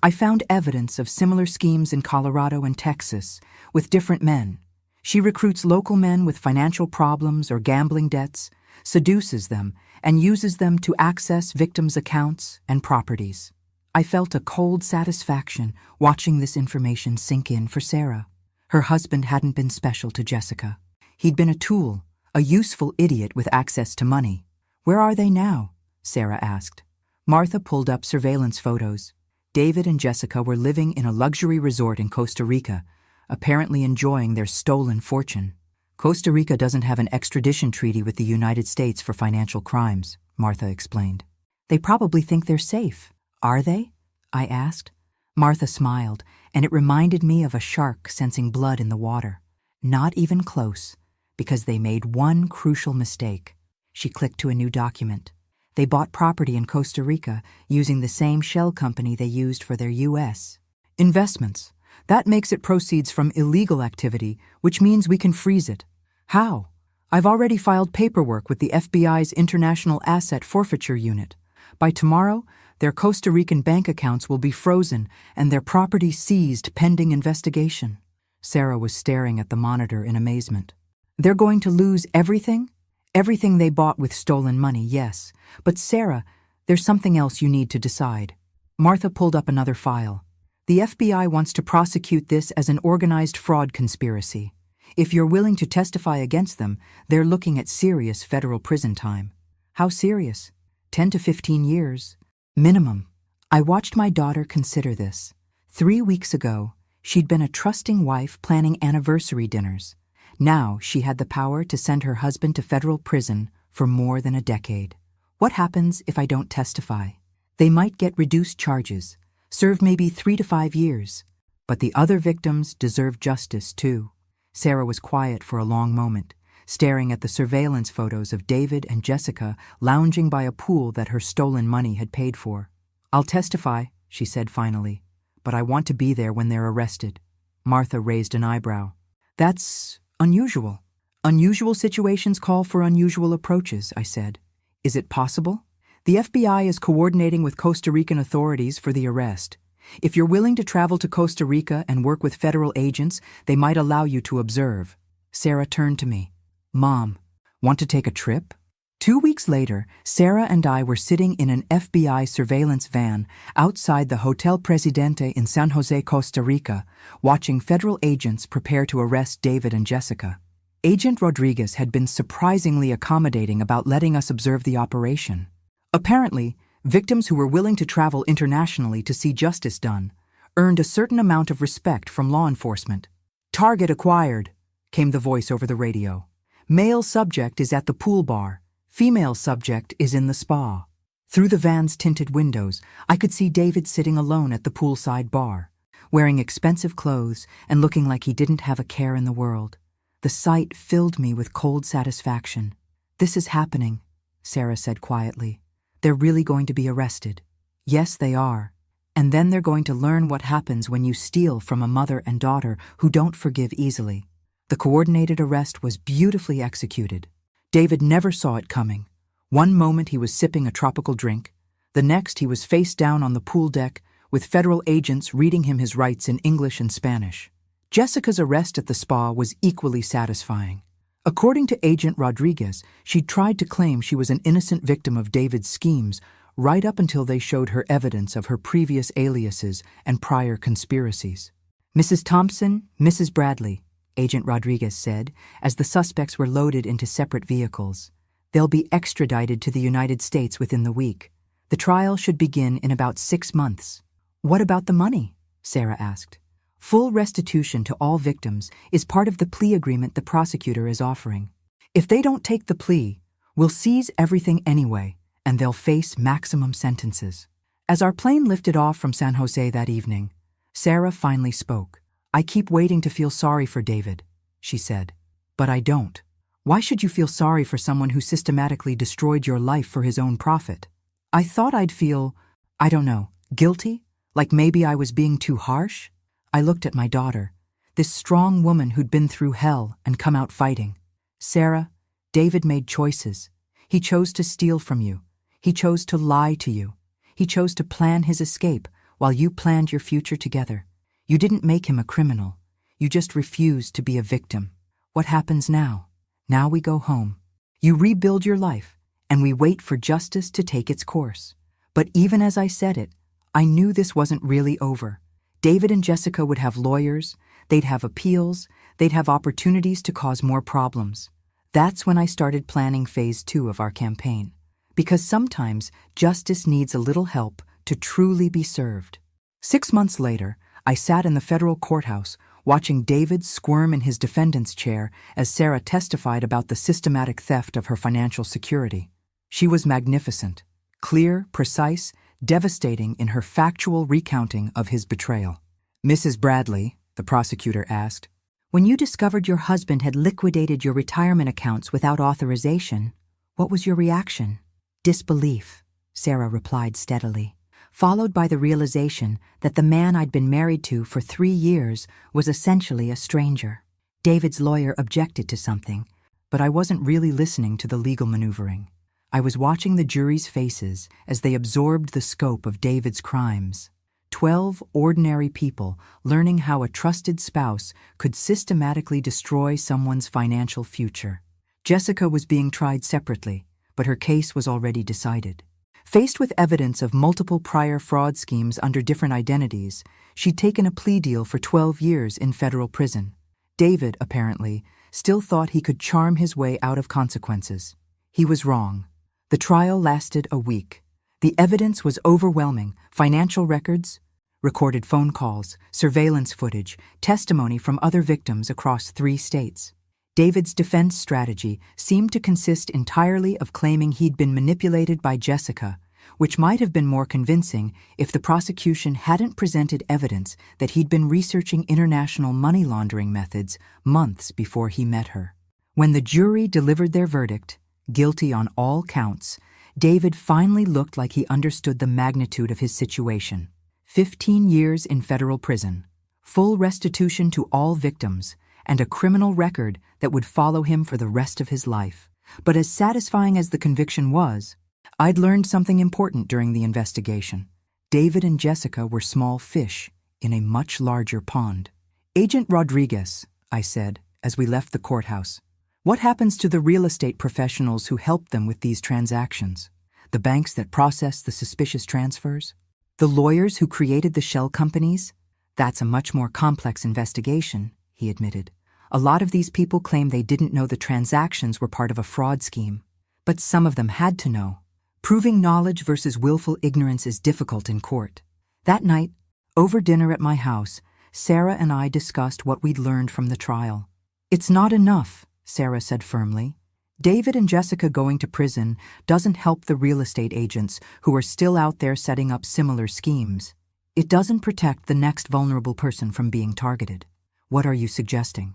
I found evidence of similar schemes in Colorado and Texas, with different men. She recruits local men with financial problems or gambling debts, seduces them, and uses them to access victims' accounts and properties." I felt a cold satisfaction watching this information sink in for Sarah. Her husband hadn't been special to Jessica. He'd been a tool, a useful idiot with access to money. "Where are they now?" Sarah asked. Martha pulled up surveillance photos. David and Jessica were living in a luxury resort in Costa Rica, apparently enjoying their stolen fortune. "Costa Rica doesn't have an extradition treaty with the United States for financial crimes," Martha explained. "They probably think they're safe. Are they?" I asked. Martha smiled, and it reminded me of a shark sensing blood in the water. "Not even close, because they made one crucial mistake." She clicked to a new document. They bought property in Costa Rica using the same shell company they used for their U.S. investments. That makes it proceeds from illegal activity, which means we can freeze it. "How?" "I've already filed paperwork with the FBI's International Asset Forfeiture Unit. By tomorrow, their Costa Rican bank accounts will be frozen and their property seized pending investigation." Sarah was staring at the monitor in amazement. "They're going to lose everything?" "Everything they bought with stolen money, yes. But Sarah, there's something else you need to decide." Martha pulled up another file. "The FBI wants to prosecute this as an organized fraud conspiracy. If you're willing to testify against them, they're looking at serious federal prison time." "How serious?" 10 to 15 years. Minimum. I watched my daughter consider this. 3 weeks ago, she'd been a trusting wife planning anniversary dinners. Now she had the power to send her husband to federal prison for more than a decade. What happens if I don't testify? They might get reduced charges, serve maybe 3 to 5 years. But the other victims deserve justice too. Sarah was quiet for a long moment, staring at the surveillance photos of David and Jessica lounging by a pool that her stolen money had paid for. "I'll testify," she said finally, "but I want to be there when they're arrested." Martha raised an eyebrow. "That's unusual." "Unusual situations call for unusual approaches," I said. "Is it possible?" "The FBI is coordinating with Costa Rican authorities for the arrest. If you're willing to travel to Costa Rica and work with federal agents, they might allow you to observe." Sarah turned to me. "Mom, want to take a trip?" 2 weeks later, Sarah and I were sitting in an FBI surveillance van outside the Hotel Presidente in San Jose, Costa Rica, watching federal agents prepare to arrest David and Jessica. Agent Rodriguez had been surprisingly accommodating about letting us observe the operation. Apparently, victims who were willing to travel internationally to see justice done earned a certain amount of respect from law enforcement. "Target acquired," came the voice over the radio. "Male subject is at the pool bar. Female subject is in the spa." Through the van's tinted windows, I could see David sitting alone at the poolside bar, wearing expensive clothes and looking like he didn't have a care in the world. The sight filled me with cold satisfaction. "This is happening," Sarah said quietly. "They're really going to be arrested." "Yes, they are. And then they're going to learn what happens when you steal from a mother and daughter who don't forgive easily." The coordinated arrest was beautifully executed. David never saw it coming. One moment he was sipping a tropical drink. The next he was face down on the pool deck with federal agents reading him his rights in English and Spanish. Jessica's arrest at the spa was equally satisfying. According to Agent Rodriguez, she'd tried to claim she was an innocent victim of David's schemes right up until they showed her evidence of her previous aliases and prior conspiracies. "Mrs. Thompson, Mrs. Bradley," Agent Rodriguez said, as the suspects were loaded into separate vehicles. "They'll be extradited to the United States within the week. The trial should begin in about 6 months." "What about the money?" Sarah asked. "Full restitution to all victims is part of the plea agreement the prosecutor is offering. If they don't take the plea, we'll seize everything anyway, and they'll face maximum sentences." As our plane lifted off from San Jose that evening, Sarah finally spoke. "I keep waiting to feel sorry for David," she said. "But I don't. Why should you feel sorry for someone who systematically destroyed your life for his own profit? I thought I'd feel, I don't know, guilty? Like maybe I was being too harsh?" I looked at my daughter, this strong woman who'd been through hell and come out fighting. "Sarah, David made choices. He chose to steal from you. He chose to lie to you. He chose to plan his escape while you planned your future together. You didn't make him a criminal. You just refused to be a victim. What happens now? Now we go home. You rebuild your life, and we wait for justice to take its course." But even as I said it, I knew this wasn't really over. David and Jessica would have lawyers, they'd have appeals, they'd have opportunities to cause more problems. That's when I started planning phase 2 of our campaign. Because sometimes justice needs a little help to truly be served. 6 months later, I sat in the federal courthouse watching David squirm in his defendant's chair as Sarah testified about the systematic theft of her financial security. She was magnificent, clear, precise, devastating in her factual recounting of his betrayal. "Mrs. Bradley," the prosecutor asked, "when you discovered your husband had liquidated your retirement accounts without authorization, what was your reaction?" "Disbelief," Sarah replied steadily, followed by the realization that the man I'd been married to for 3 years was essentially a stranger. David's lawyer objected to something, but I wasn't really listening to the legal maneuvering. I was watching the jury's faces as they absorbed the scope of David's crimes. 12 ordinary people learning how a trusted spouse could systematically destroy someone's financial future. Jessica was being tried separately, but her case was already decided. Faced with evidence of multiple prior fraud schemes under different identities, she'd taken a plea deal for 12 years in federal prison. David, apparently, still thought he could charm his way out of consequences. He was wrong. The trial lasted a week. The evidence was overwhelming: financial records, recorded phone calls, surveillance footage, testimony from other victims across 3 states. David's defense strategy seemed to consist entirely of claiming he'd been manipulated by Jessica, which might have been more convincing if the prosecution hadn't presented evidence that he'd been researching international money laundering methods months before he met her. When the jury delivered their verdict, guilty on all counts, David finally looked like he understood the magnitude of his situation. 15 years in federal prison, full restitution to all victims, and a criminal record that would follow him for the rest of his life. But as satisfying as the conviction was, I'd learned something important during the investigation. David and Jessica were small fish in a much larger pond. "Agent Rodriguez," I said, as we left the courthouse, "what happens to the real estate professionals who helped them with these transactions? The banks that processed the suspicious transfers? The lawyers who created the shell companies? That's a much more complex investigation," he admitted. "A lot of these people claim they didn't know the transactions were part of a fraud scheme. But some of them had to know. Proving knowledge versus willful ignorance is difficult in court." That night, over dinner at my house, Sarah and I discussed what we'd learned from the trial. "It's not enough," Sarah said firmly. "David and Jessica going to prison doesn't help the real estate agents who are still out there setting up similar schemes. It doesn't protect the next vulnerable person from being targeted. What are you suggesting?"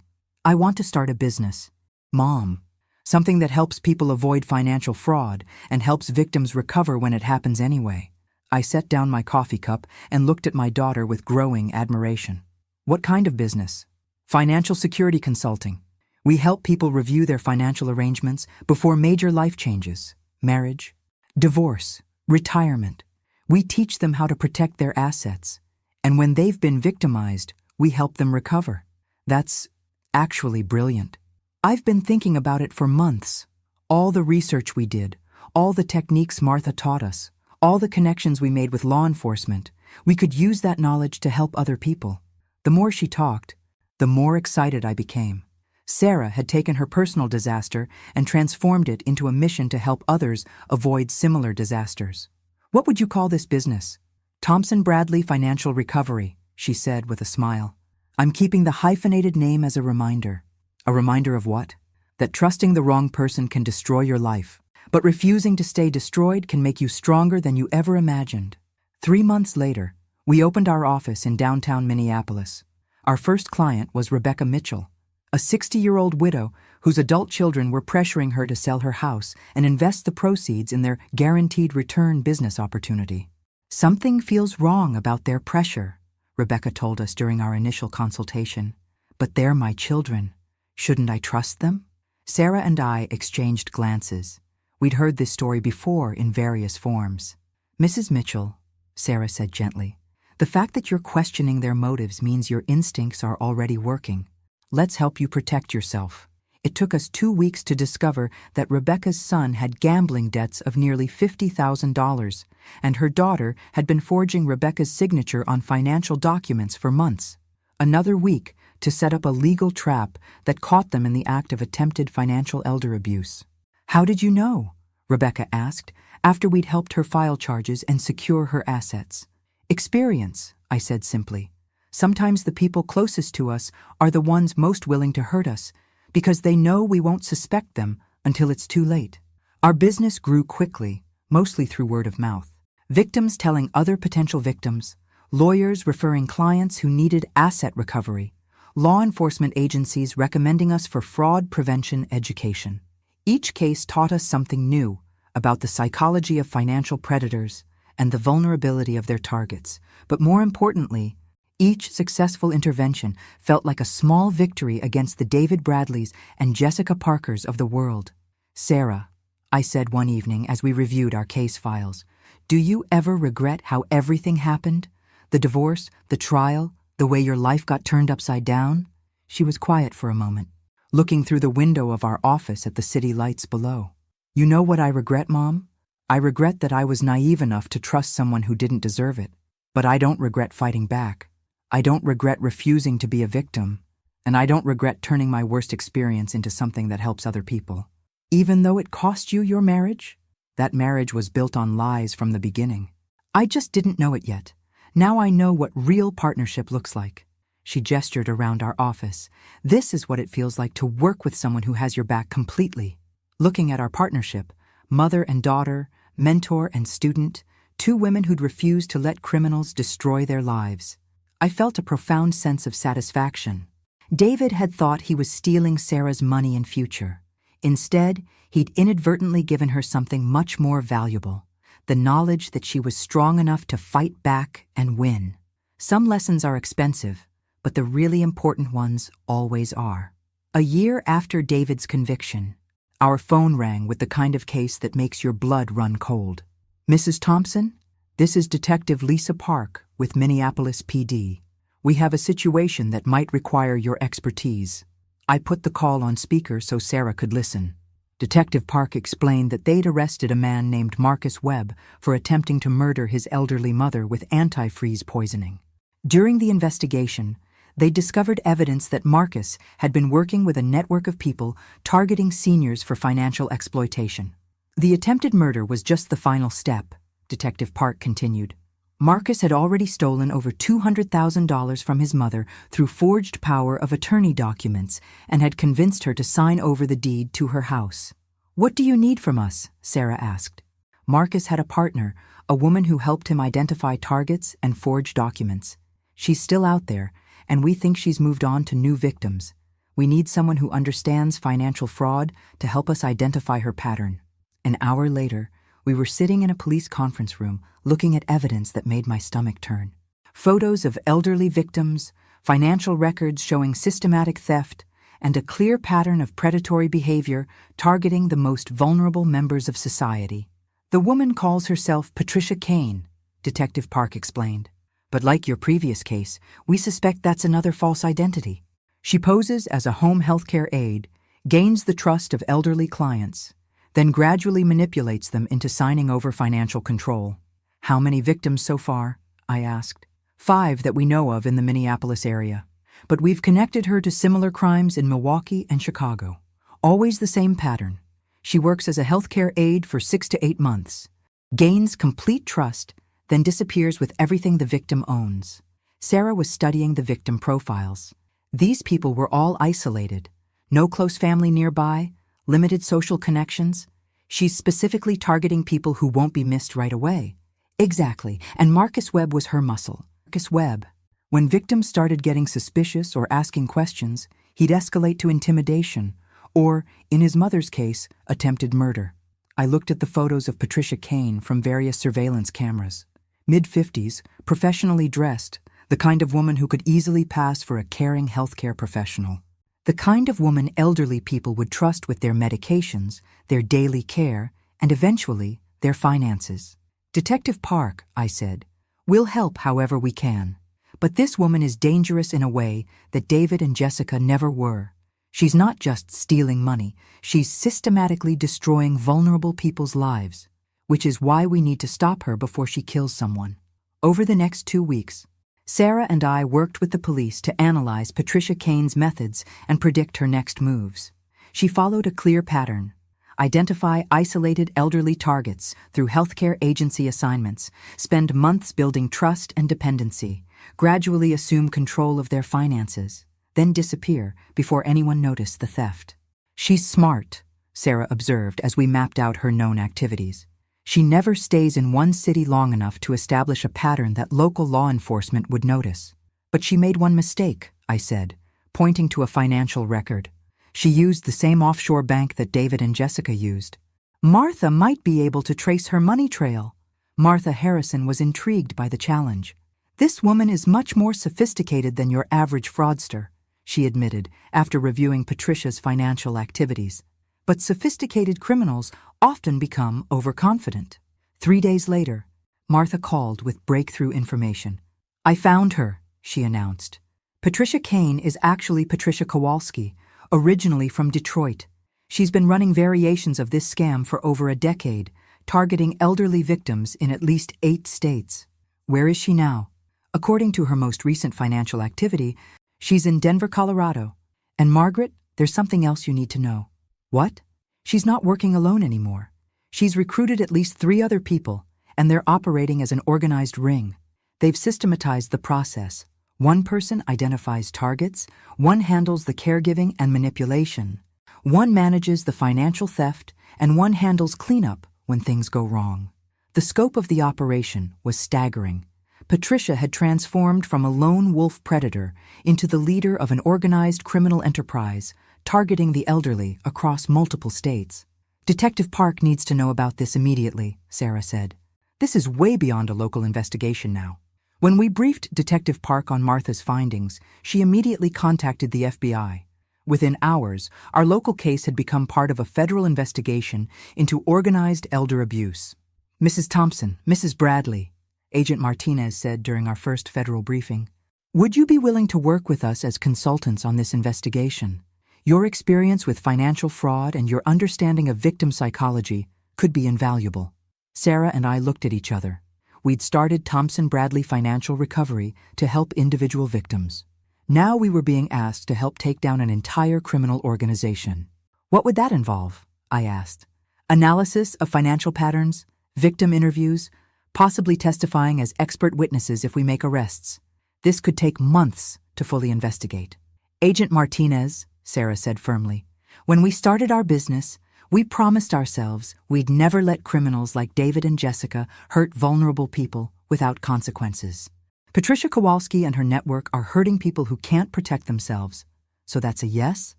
I want to start a business. Mom. Something that helps people avoid financial fraud and helps victims recover when it happens anyway. I set down my coffee cup and looked at my daughter with growing admiration. What kind of business? Financial security consulting. We help people review their financial arrangements before major life changes, marriage, divorce, retirement. We teach them how to protect their assets. And when they've been victimized, we help them recover. That's actually brilliant. I've been thinking about it for months. All the research we did, all the techniques Martha taught us, all the connections we made with law enforcement, we could use that knowledge to help other people. The more she talked, the more excited I became. Sarah had taken her personal disaster and transformed it into a mission to help others avoid similar disasters. What would you call this business? Thompson Bradley Financial Recovery, she said with a smile. I'm keeping the hyphenated name as a reminder. A reminder of what? That trusting the wrong person can destroy your life, but refusing to stay destroyed can make you stronger than you ever imagined. 3 months later, we opened our office in downtown Minneapolis. Our first client was Rebecca Mitchell, a 60-year-old widow whose adult children were pressuring her to sell her house and invest the proceeds in their guaranteed return business opportunity. Something feels wrong about their pressure, Rebecca told us during our initial consultation. But they're my children. Shouldn't I trust them? Sarah and I exchanged glances. We'd heard this story before in various forms. Mrs. Mitchell, Sarah said gently, the fact that you're questioning their motives means your instincts are already working. Let's help you protect yourself. It took us 2 weeks to discover that Rebecca's son had gambling debts of nearly $50,000, and her daughter had been forging Rebecca's signature on financial documents for months. Another week to set up a legal trap that caught them in the act of attempted financial elder abuse. How did you know? Rebecca asked, after we'd helped her file charges and secure her assets. Experience, I said simply. Sometimes the people closest to us are the ones most willing to hurt us, because they know we won't suspect them until it's too late. Our business grew quickly, mostly through word of mouth. Victims telling other potential victims, lawyers referring clients who needed asset recovery, law enforcement agencies recommending us for fraud prevention education. Each case taught us something new about the psychology of financial predators and the vulnerability of their targets. But more importantly, each successful intervention felt like a small victory against the David Bradleys and Jessica Parkers of the world. Sarah, I said one evening as we reviewed our case files, do you ever regret how everything happened? The divorce, the trial, the way your life got turned upside down? She was quiet for a moment, looking through the window of our office at the city lights below. You know what I regret, Mom? I regret that I was naive enough to trust someone who didn't deserve it. But I don't regret fighting back. I don't regret refusing to be a victim. And I don't regret turning my worst experience into something that helps other people. Even though it cost you your marriage? That marriage was built on lies from the beginning. I just didn't know it yet. Now I know what real partnership looks like. She gestured around our office. This is what it feels like to work with someone who has your back completely. Looking at our partnership, mother and daughter, mentor and student, 2 women who'd refused to let criminals destroy their lives. I felt a profound sense of satisfaction. David had thought he was stealing Sarah's money and future. Instead, he'd inadvertently given her something much more valuable, the knowledge that she was strong enough to fight back and win. Some lessons are expensive, but the really important ones always are. A year after David's conviction, our phone rang with the kind of case that makes your blood run cold. Mrs. Thompson, this is Detective Lisa Park with Minneapolis PD. We have a situation that might require your expertise. I put the call on speaker so Sarah could listen. Detective Park explained that they'd arrested a man named Marcus Webb for attempting to murder his elderly mother with antifreeze poisoning. During the investigation, they discovered evidence that Marcus had been working with a network of people targeting seniors for financial exploitation. The attempted murder was just the final step, Detective Park continued. Marcus had already stolen over $200,000 from his mother through forged power of attorney documents and had convinced her to sign over the deed to her house. What do you need from us? Sarah asked. Marcus had a partner, a woman who helped him identify targets and forge documents. She's still out there, and we think she's moved on to new victims. We need someone who understands financial fraud to help us identify her pattern. An hour later, we were sitting in a police conference room looking at evidence that made my stomach turn. Photos of elderly victims, financial records showing systematic theft, and a clear pattern of predatory behavior targeting the most vulnerable members of society. The woman calls herself Patricia Kane, Detective Park explained. But like your previous case, we suspect that's another false identity. She poses as a home healthcare aide, gains the trust of elderly clients, then gradually manipulates them into signing over financial control. How many victims so far? I asked. 5 that we know of in the Minneapolis area. But we've connected her to similar crimes in Milwaukee and Chicago. Always the same pattern. She works as a healthcare aide for 6 to 8 months, gains complete trust, then disappears with everything the victim owns. Sarah was studying the victim profiles. These people were all isolated. No close family nearby, limited social connections. She's specifically targeting people who won't be missed right away. Exactly, and Marcus Webb was her muscle. Marcus Webb. When victims started getting suspicious or asking questions, he'd escalate to intimidation, or, in his mother's case, attempted murder. I looked at the photos of Patricia Kane from various surveillance cameras. Mid-50s, professionally dressed, the kind of woman who could easily pass for a caring healthcare professional. The kind of woman elderly people would trust with their medications, their daily care, and eventually, their finances. Detective Park, I said, we'll help however we can. But this woman is dangerous in a way that David and Jessica never were. She's not just stealing money, she's systematically destroying vulnerable people's lives, which is why we need to stop her before she kills someone. Over the next 2 weeks, Sarah and I worked with the police to analyze Patricia Kane's methods and predict her next moves. She followed a clear pattern. Identify isolated elderly targets through healthcare agency assignments, spend months building trust and dependency, gradually assume control of their finances, then disappear before anyone noticed the theft. She's smart, Sarah observed as we mapped out her known activities. She never stays in one city long enough to establish a pattern that local law enforcement would notice. But she made one mistake, I said, pointing to a financial record. She used the same offshore bank that David and Jessica used. Martha might be able to trace her money trail. Martha Harrison was intrigued by the challenge. This woman is much more sophisticated than your average fraudster, she admitted after reviewing Patricia's financial activities. But sophisticated criminals often become overconfident. 3 days later, Martha called with breakthrough information. I found her, she announced. Patricia Kane is actually Patricia Kowalski, originally from Detroit. She's been running variations of this scam for over a decade, targeting elderly victims in at least 8 states. Where is she now? According to her most recent financial activity, she's in Denver, Colorado. And Margaret, there's something else you need to know. What? She's not working alone anymore. She's recruited at least 3 other people, and they're operating as an organized ring. They've systematized the process. One person identifies targets, one handles the caregiving and manipulation, one manages the financial theft, and one handles cleanup when things go wrong. The scope of the operation was staggering. Patricia had transformed from a lone wolf predator into the leader of an organized criminal enterprise, targeting the elderly across multiple states. Detective Park needs to know about this immediately, Sarah said. This is way beyond a local investigation now. When we briefed Detective Park on Martha's findings, she immediately contacted the FBI. Within hours, our local case had become part of a federal investigation into organized elder abuse. Mrs. Thompson, Mrs. Bradley, Agent Martinez said during our first federal briefing, would you be willing to work with us as consultants on this investigation? Your experience with financial fraud and your understanding of victim psychology could be invaluable. Sarah and I looked at each other. We'd started Thompson Bradley Financial Recovery to help individual victims. Now we were being asked to help take down an entire criminal organization. What would that involve? I asked. Analysis of financial patterns, victim interviews, possibly testifying as expert witnesses if we make arrests. This could take months to fully investigate. Agent Martinez, Sarah said firmly, when we started our business, we promised ourselves we'd never let criminals like David and Jessica hurt vulnerable people without consequences. Patricia Kowalski and her network are hurting people who can't protect themselves. So that's a yes?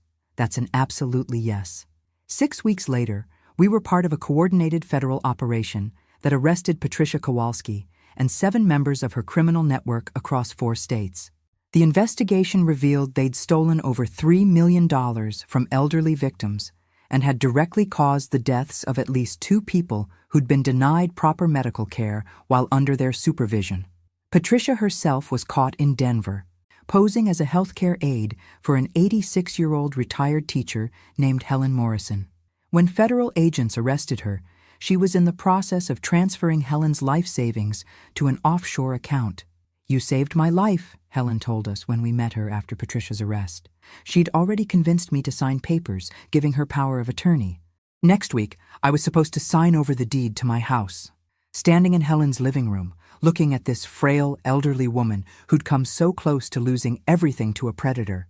That's an absolutely yes. 6 weeks later, we were part of a coordinated federal operation that arrested Patricia Kowalski and 7 members of her criminal network across 4 states. The investigation revealed they'd stolen over $3 million from elderly victims and had directly caused the deaths of at least 2 people who'd been denied proper medical care while under their supervision. Patricia herself was caught in Denver, posing as a healthcare aide for an 86-year-old retired teacher named Helen Morrison. When federal agents arrested her, she was in the process of transferring Helen's life savings to an offshore account. "You saved my life," Helen told us when we met her after Patricia's arrest. She'd already convinced me to sign papers, giving her power of attorney. Next week, I was supposed to sign over the deed to my house. Standing in Helen's living room, looking at this frail, elderly woman who'd come so close to losing everything to a predator,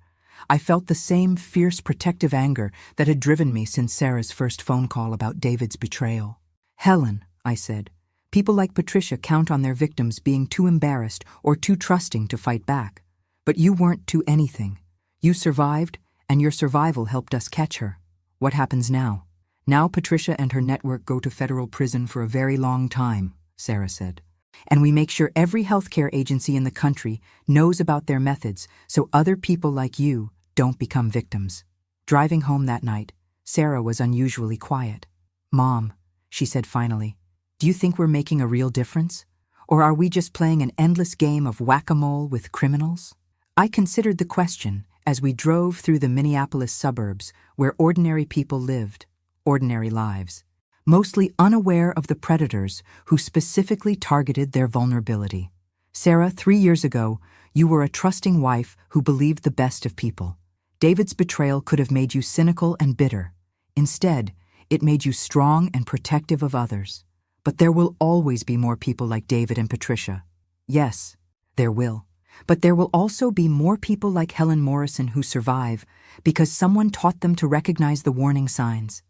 I felt the same fierce protective anger that had driven me since Sarah's first phone call about David's betrayal. "Helen," I said, "people like Patricia count on their victims being too embarrassed or too trusting to fight back. But you weren't too anything. You survived, and your survival helped us catch her. What happens now?" "Now Patricia and her network go to federal prison for a very long time," Sarah said. "And we make sure every healthcare agency in the country knows about their methods so other people like you don't become victims." Driving home that night, Sarah was unusually quiet. "Mom," she said finally, "do you think we're making a real difference? Or are we just playing an endless game of whack-a-mole with criminals?" I considered the question as we drove through the Minneapolis suburbs where ordinary people lived, ordinary lives, mostly unaware of the predators who specifically targeted their vulnerability. "Sarah, 3 years ago, you were a trusting wife who believed the best of people. David's betrayal could have made you cynical and bitter. Instead, it made you strong and protective of others. But there will always be more people like David and Patricia." "Yes, there will. But there will also be more people like Helen Morrison who survive because someone taught them to recognize the warning signs.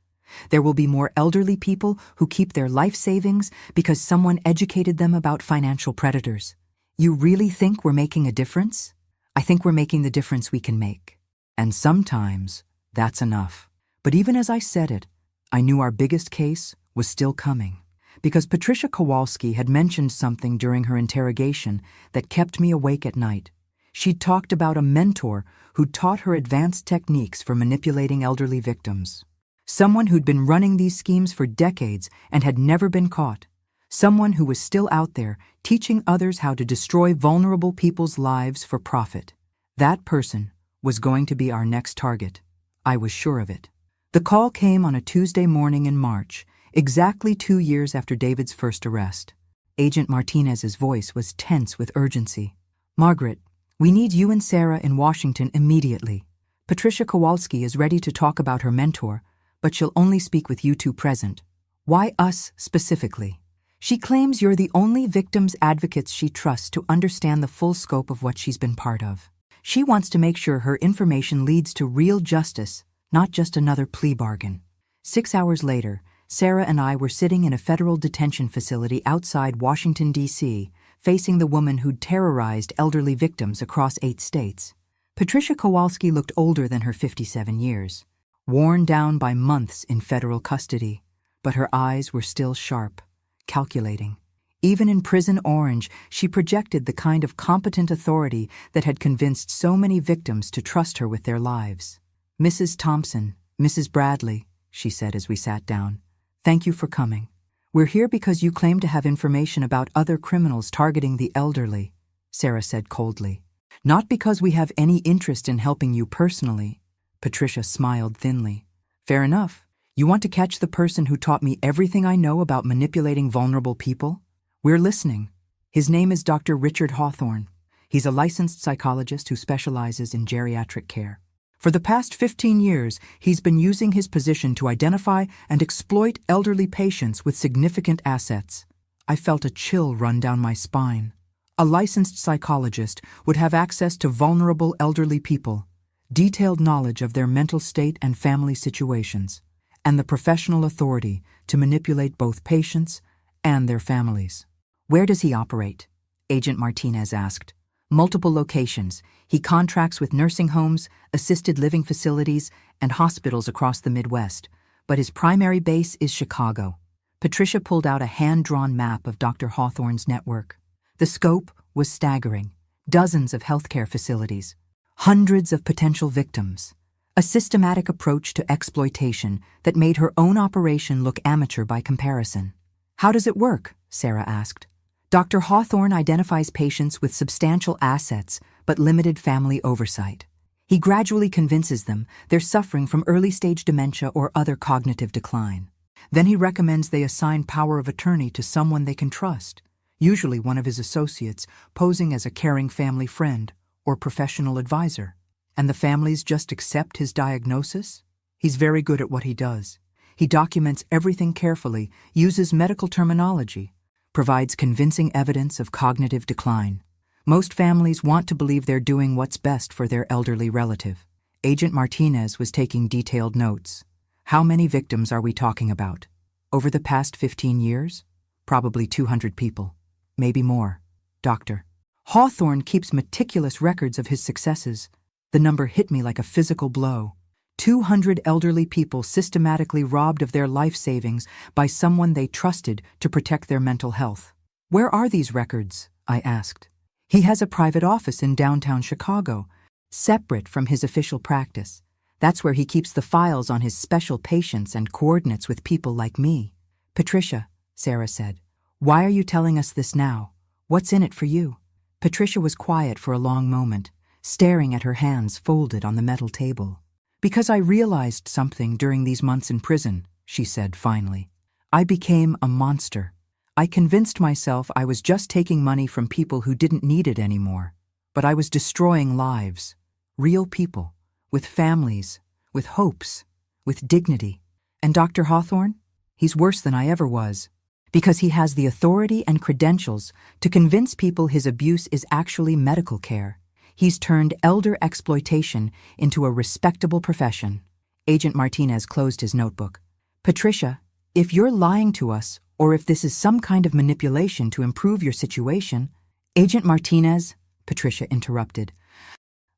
There will be more elderly people who keep their life savings because someone educated them about financial predators." "You really think we're making a difference?" "I think we're making the difference we can make. And sometimes that's enough." But even as I said it, I knew our biggest case was still coming. Because Patricia Kowalski had mentioned something during her interrogation that kept me awake at night. She'd talked about a mentor who'd taught her advanced techniques for manipulating elderly victims. Someone who'd been running these schemes for decades and had never been caught. Someone who was still out there teaching others how to destroy vulnerable people's lives for profit. That person was going to be our next target. I was sure of it. The call came on a Tuesday morning in March, exactly 2 years after David's first arrest. Agent Martinez's voice was tense with urgency. "Margaret, we need you and Sarah in Washington immediately. Patricia Kowalski is ready to talk about her mentor, but she'll only speak with you two present." "Why us specifically?" "She claims you're the only victims' advocates she trusts to understand the full scope of what she's been part of. She wants to make sure her information leads to real justice, not just another plea bargain." 6 hours later, Sarah and I were sitting in a federal detention facility outside Washington, D.C., facing the woman who'd terrorized elderly victims across 8 states. Patricia Kowalski looked older than her 57 years, worn down by months in federal custody, but her eyes were still sharp, calculating. Even in Prison Orange, she projected the kind of competent authority that had convinced so many victims to trust her with their lives. "Mrs. Thompson, Mrs. Bradley," she said as we sat down, "thank you for coming. We're here because you claim to have information about other criminals targeting the elderly," Sarah said coldly. "Not because we have any interest in helping you personally." Patricia smiled thinly. "Fair enough. You want to catch the person who taught me everything I know about manipulating vulnerable people? We're listening. His name is Dr. Richard Hawthorne. He's a licensed psychologist who specializes in geriatric care. For the past 15 years, he's been using his position to identify and exploit elderly patients with significant assets." I felt a chill run down my spine. A licensed psychologist would have access to vulnerable elderly people, detailed knowledge of their mental state and family situations, and the professional authority to manipulate both patients and their families. "Where does he operate?" Agent Martinez asked. Multiple locations. He contracts with nursing homes, assisted living facilities, and hospitals across the Midwest, but his primary base is Chicago. Patricia pulled out a hand-drawn map of Dr. Hawthorne's network. The scope was staggering. Dozens of healthcare facilities, hundreds of potential victims, a systematic approach to exploitation that made her own operation look amateur by comparison. How does it work? Sarah asked. Dr. Hawthorne identifies patients with substantial assets but limited family oversight. He gradually convinces them they're suffering from early-stage dementia or other cognitive decline. Then he recommends they assign power of attorney to someone they can trust, usually one of his associates, posing as a caring family friend or professional advisor. And the families just accept his diagnosis? He's very good at what he does. He documents everything carefully, uses medical terminology, provides convincing evidence of cognitive decline. Most families want to believe they're doing what's best for their elderly relative. Agent Martinez was taking detailed notes. How many victims are we talking about? Over the past 15 years? Probably 200 people. Maybe more. Doctor. Hawthorne keeps meticulous records of his successes. The number hit me like a physical blow. 200 elderly people systematically robbed of their life savings by someone they trusted to protect their mental health. Where are these records? I asked. He has a private office in downtown Chicago, separate from his official practice. That's where he keeps the files on his special patients and coordinates with people like me. Patricia, Sarah said, why are you telling us this now? What's in it for you? Patricia was quiet for a long moment, staring at her hands folded on the metal table. Because I realized something during these months in prison, she said finally. I became a monster. I convinced myself I was just taking money from people who didn't need it anymore. But I was destroying lives. Real people. With families. With hopes. With dignity. And Dr. Hawthorne? He's worse than I ever was. Because he has the authority and credentials to convince people his abuse is actually medical care. He's turned elder exploitation into a respectable profession. Agent Martinez closed his notebook. Patricia, if you're lying to us, or if this is some kind of manipulation to improve your situation— Agent Martinez, Patricia interrupted.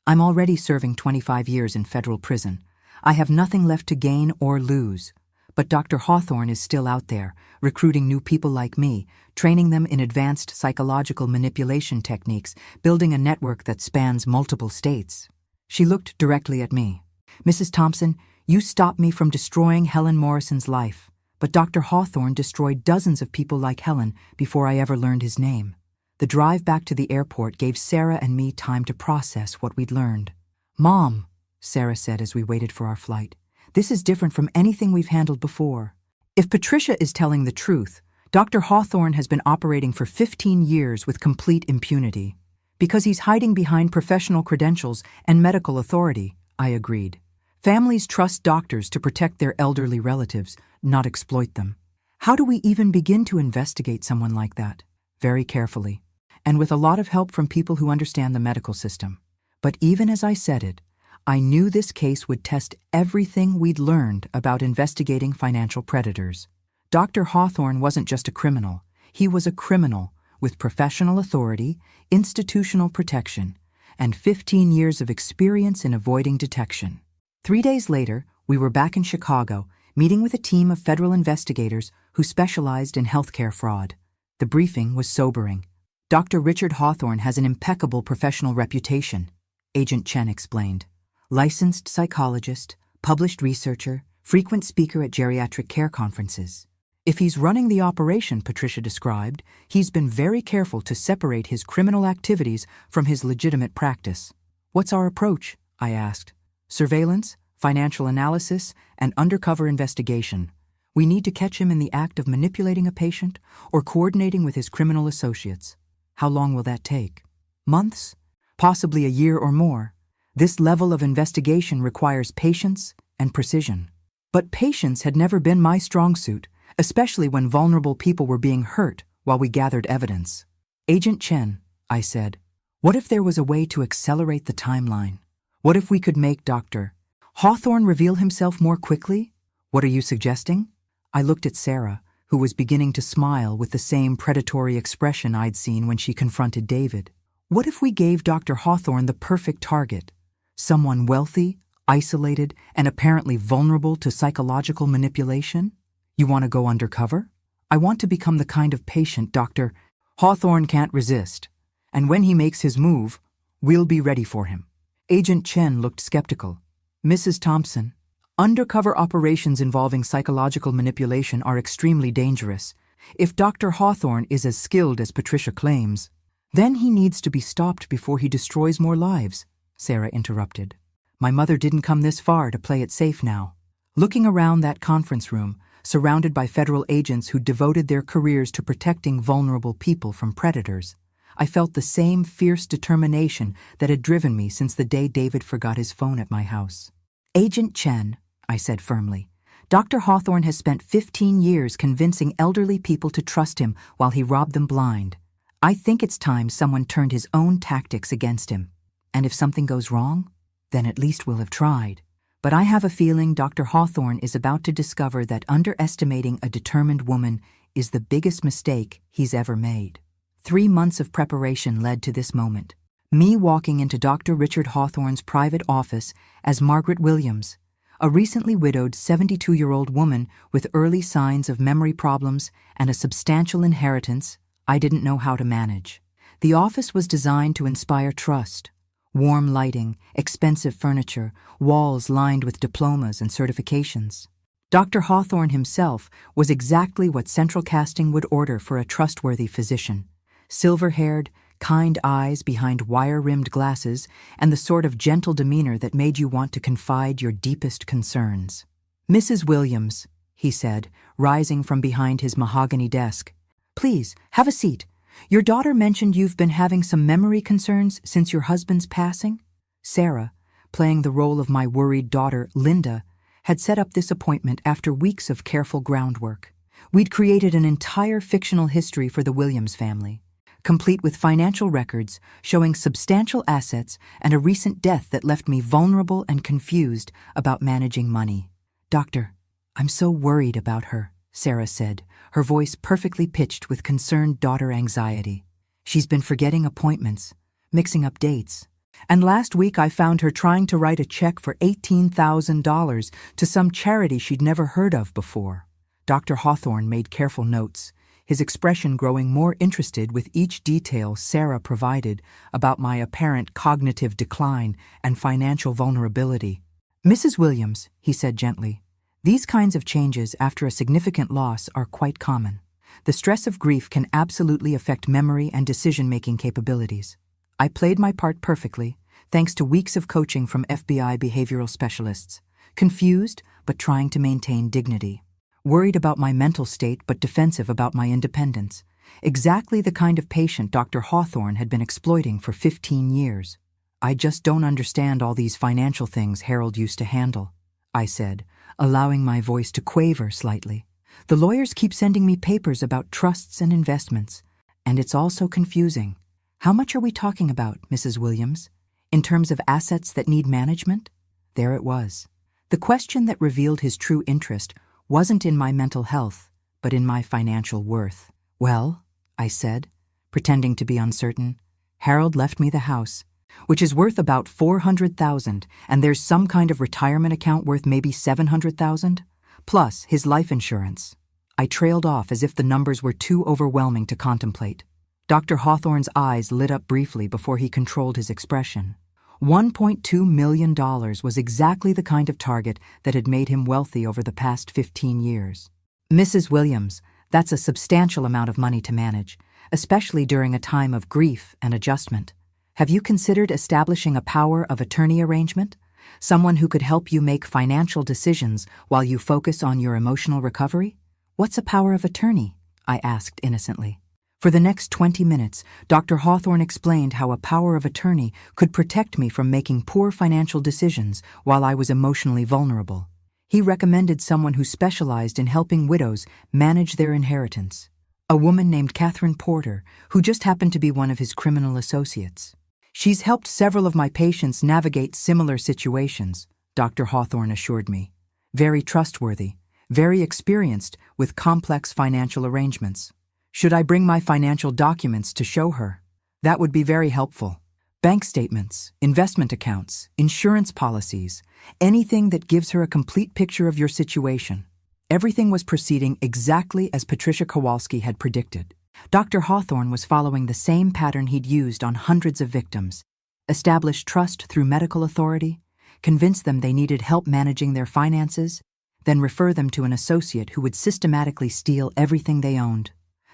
I'm already serving 25 years in federal prison. I have nothing left to gain or lose. But Dr. Hawthorne is still out there, recruiting new people like me, training them in advanced psychological manipulation techniques, building a network that spans multiple states. She looked directly at me. Mrs. Thompson, you stopped me from destroying Helen Morrison's life, but Dr. Hawthorne destroyed dozens of people like Helen before I ever learned his name. The drive back to the airport gave Sarah and me time to process what we'd learned. Mom, Sarah said as we waited for our flight, this is different from anything we've handled before. If Patricia is telling the truth, Dr. Hawthorne has been operating for 15 years with complete impunity. Because he's hiding behind professional credentials and medical authority, I agreed. Families trust doctors to protect their elderly relatives, not exploit them. How do we even begin to investigate someone like that? Very carefully, and with a lot of help from people who understand the medical system. But even as I said it, I knew this case would test everything we'd learned about investigating financial predators. Dr. Hawthorne wasn't just a criminal. He was a criminal with professional authority, institutional protection, and 15 years of experience in avoiding detection. 3 days later, we were back in Chicago, meeting with a team of federal investigators who specialized in healthcare fraud. The briefing was sobering. Dr. Richard Hawthorne has an impeccable professional reputation, Agent Chen explained. Licensed psychologist, published researcher, frequent speaker at geriatric care conferences. If he's running the operation Patricia described, he's been very careful to separate his criminal activities from his legitimate practice. What's our approach? I asked. Surveillance, financial analysis, and undercover investigation. We need to catch him in the act of manipulating a patient or coordinating with his criminal associates. How long will that take? Months? Possibly a year or more. This level of investigation requires patience and precision. But patience had never been my strong suit, especially when vulnerable people were being hurt while we gathered evidence. Agent Chen, I said, what if there was a way to accelerate the timeline? What if we could make Dr. Hawthorne reveal himself more quickly? What are you suggesting? I looked at Sarah, who was beginning to smile with the same predatory expression I'd seen when she confronted David. What if we gave Dr. Hawthorne the perfect target? Someone wealthy, isolated, and apparently vulnerable to psychological manipulation? You want to go undercover? I want to become the kind of patient Dr. Hawthorne can't resist. And when he makes his move, we'll be ready for him. Agent Chen looked skeptical. Mrs. Thompson, undercover operations involving psychological manipulation are extremely dangerous. If Dr. Hawthorne is as skilled as Patricia claims, then he needs to be stopped before he destroys more lives, Sarah interrupted. My mother didn't come this far to play it safe now. Looking around that conference room, surrounded by federal agents who devoted their careers to protecting vulnerable people from predators, I felt the same fierce determination that had driven me since the day David forgot his phone at my house. Agent Chen, I said firmly, Dr. Hawthorne has spent 15 years convincing elderly people to trust him while he robbed them blind. I think it's time someone turned his own tactics against him. And if something goes wrong, then at least we'll have tried. But I have a feeling Dr. Hawthorne is about to discover that underestimating a determined woman is the biggest mistake he's ever made. 3 months of preparation led to this moment. Me walking into Dr. Richard Hawthorne's private office as Margaret Williams, a recently widowed 72-year-old woman with early signs of memory problems and a substantial inheritance I didn't know how to manage. The office was designed to inspire trust. Warm lighting, expensive furniture, walls lined with diplomas and certifications. Dr. Hawthorne himself was exactly what central casting would order for a trustworthy physician. Silver-haired, kind eyes behind wire-rimmed glasses, and the sort of gentle demeanor that made you want to confide your deepest concerns. Mrs. Williams, he said, rising from behind his mahogany desk. Please, have a seat. Your daughter mentioned you've been having some memory concerns since your husband's passing? Sarah, playing the role of my worried daughter, Linda, had set up this appointment after weeks of careful groundwork. We'd created an entire fictional history for the Williams family, complete with financial records showing substantial assets and a recent death that left me vulnerable and confused about managing money. Doctor, I'm so worried about her, Sarah said, her voice perfectly pitched with concerned daughter anxiety. She's been forgetting appointments, mixing up dates, and last week I found her trying to write a check for $18,000 to some charity she'd never heard of before. Dr. Hawthorne made careful notes, his expression growing more interested with each detail Sarah provided about my apparent cognitive decline and financial vulnerability. Mrs. Williams, he said gently, these kinds of changes after a significant loss are quite common. The stress of grief can absolutely affect memory and decision-making capabilities. I played my part perfectly, thanks to weeks of coaching from FBI behavioral specialists. Confused, but trying to maintain dignity. Worried about my mental state, but defensive about my independence. Exactly the kind of patient Dr. Hawthorne had been exploiting for 15 years. I just don't understand all these financial things Harold used to handle, I said, allowing my voice to quaver slightly. The lawyers keep sending me papers about trusts and investments, and it's all so confusing. How much are we talking about, Mrs. Williams? In terms of assets that need management? There it was. The question that revealed his true interest wasn't in my mental health, but in my financial worth. Well, I said, pretending to be uncertain, Harold left me the house, which is worth about $400,000, and there's some kind of retirement account worth maybe $700,000, plus his life insurance. I trailed off as if the numbers were too overwhelming to contemplate. Dr. Hawthorne's eyes lit up briefly before he controlled his expression. $1.2 million was exactly the kind of target that had made him wealthy over the past 15 years. Mrs. Williams, that's a substantial amount of money to manage, especially during a time of grief and adjustment. Have you considered establishing a power of attorney arrangement? Someone who could help you make financial decisions while you focus on your emotional recovery? What's a power of attorney? I asked innocently. For the next 20 minutes, Dr. Hawthorne explained how a power of attorney could protect me from making poor financial decisions while I was emotionally vulnerable. He recommended someone who specialized in helping widows manage their inheritance, a woman named Catherine Porter, who just happened to be one of his criminal associates. She's helped several of my patients navigate similar situations, Dr. Hawthorne assured me. Very trustworthy, very experienced with complex financial arrangements. Should I bring my financial documents to show her? That would be very helpful. Bank statements, investment accounts, insurance policies, anything that gives her a complete picture of your situation. Everything was proceeding exactly as Patricia Kowalski had predicted. Dr. Hawthorne was following the same pattern he'd used on hundreds of victims. Establish trust through medical authority, convince them they needed help managing their finances, then refer them to an associate who would systematically steal everything they owned.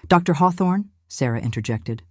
Dr. Hawthorne, Sarah interjected,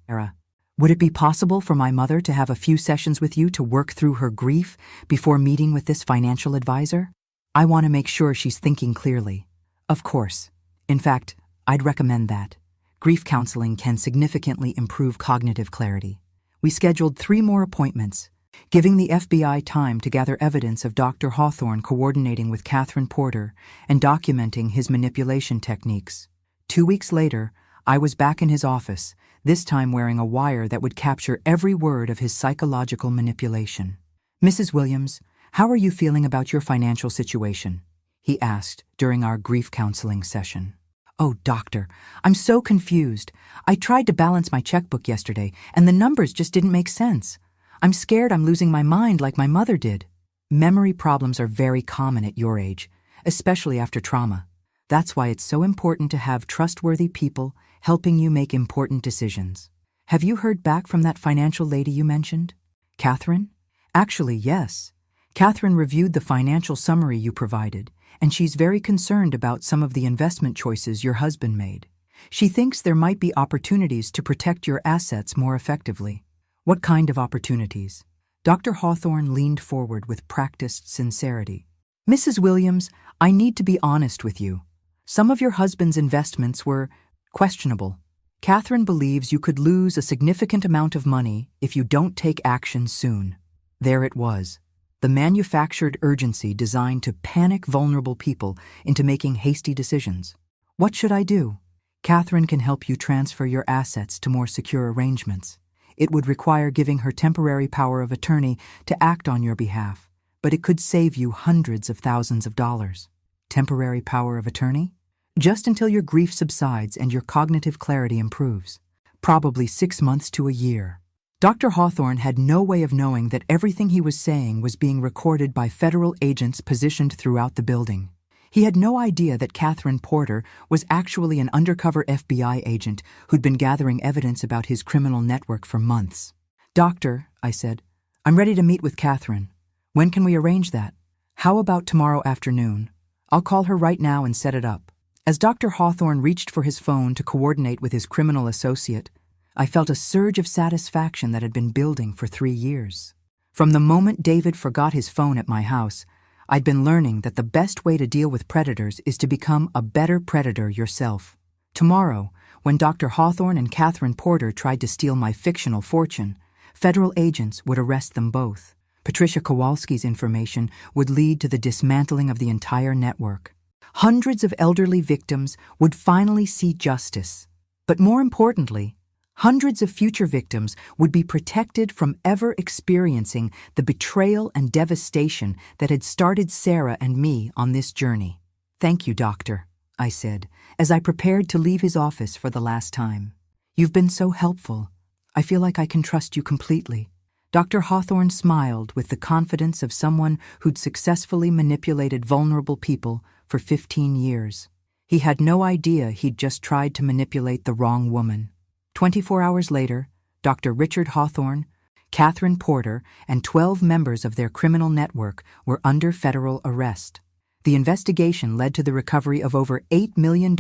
would it be possible for my mother to have a few sessions with you to work through her grief before meeting with this financial advisor? I want to make sure she's thinking clearly. Of course. In fact, I'd recommend that. Grief counseling can significantly improve cognitive clarity. We scheduled 3 more appointments, giving the FBI time to gather evidence of Dr. Hawthorne coordinating with Catherine Porter and documenting his manipulation techniques. 2 weeks later, I was back in his office, this time wearing a wire that would capture every word of his psychological manipulation. Mrs. Williams, how are you feeling about your financial situation? He asked during our grief counseling session. Oh, doctor, I'm so confused. I tried to balance my checkbook yesterday, and the numbers just didn't make sense. I'm scared I'm losing my mind like my mother did. Memory problems are very common at your age, especially after trauma. That's why it's so important to have trustworthy people helping you make important decisions. Have you heard back from that financial lady you mentioned? Catherine? Actually, yes. Catherine reviewed the financial summary you provided, and she's very concerned about some of the investment choices your husband made. She thinks there might be opportunities to protect your assets more effectively. What kind of opportunities? Dr. Hawthorne leaned forward with practiced sincerity. Mrs. Williams, I need to be honest with you. Some of your husband's investments were questionable. Catherine believes you could lose a significant amount of money if you don't take action soon. There it was. The manufactured urgency designed to panic vulnerable people into making hasty decisions. What should I do? Catherine can help you transfer your assets to more secure arrangements. It would require giving her temporary power of attorney to act on your behalf, but it could save you hundreds of thousands of dollars. Temporary power of attorney? Just until your grief subsides and your cognitive clarity improves. Probably 6 months to a year. Dr. Hawthorne had no way of knowing that everything he was saying was being recorded by federal agents positioned throughout the building. He had no idea that Catherine Porter was actually an undercover FBI agent who'd been gathering evidence about his criminal network for months. Doctor, I said, I'm ready to meet with Catherine. When can we arrange that? How about tomorrow afternoon? I'll call her right now and set it up. As Dr. Hawthorne reached for his phone to coordinate with his criminal associate, I felt a surge of satisfaction that had been building for 3 years. From the moment David forgot his phone at my house, I'd been learning that the best way to deal with predators is to become a better predator yourself. Tomorrow, when Dr. Hawthorne and Catherine Porter tried to steal my fictional fortune, federal agents would arrest them both. Patricia Kowalski's information would lead to the dismantling of the entire network. Hundreds of elderly victims would finally see justice. But more importantly, hundreds of future victims would be protected from ever experiencing the betrayal and devastation that had started Sarah and me on this journey. Thank you, Doctor, I said, as I prepared to leave his office for the last time. You've been so helpful. I feel like I can trust you completely. Dr. Hawthorne smiled with the confidence of someone who'd successfully manipulated vulnerable people for 15 years. He had no idea he'd just tried to manipulate the wrong woman. 24 hours later, Dr. Richard Hawthorne, Catherine Porter, and 12 members of their criminal network were under federal arrest. The investigation led to the recovery of over $8 million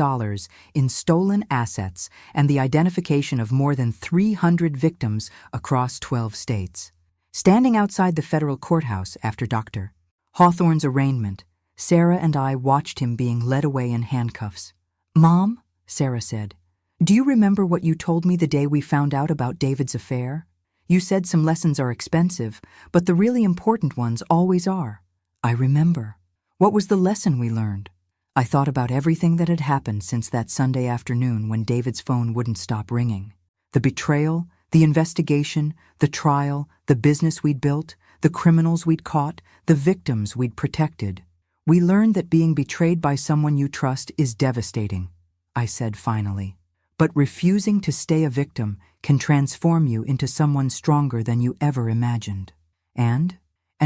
in stolen assets and the identification of more than 300 victims across 12 states. Standing outside the federal courthouse after Dr. Hawthorne's arraignment, Sarah and I watched him being led away in handcuffs. Mom, Sarah said, do you remember what you told me the day we found out about David's affair? You said some lessons are expensive, but the really important ones always are. I remember. What was the lesson we learned? I thought about everything that had happened since that Sunday afternoon when David's phone wouldn't stop ringing. The betrayal, the investigation, the trial, the business we'd built, the criminals we'd caught, the victims we'd protected. We learned that being betrayed by someone you trust is devastating, I said finally. But refusing to stay a victim can transform you into someone stronger than you ever imagined. And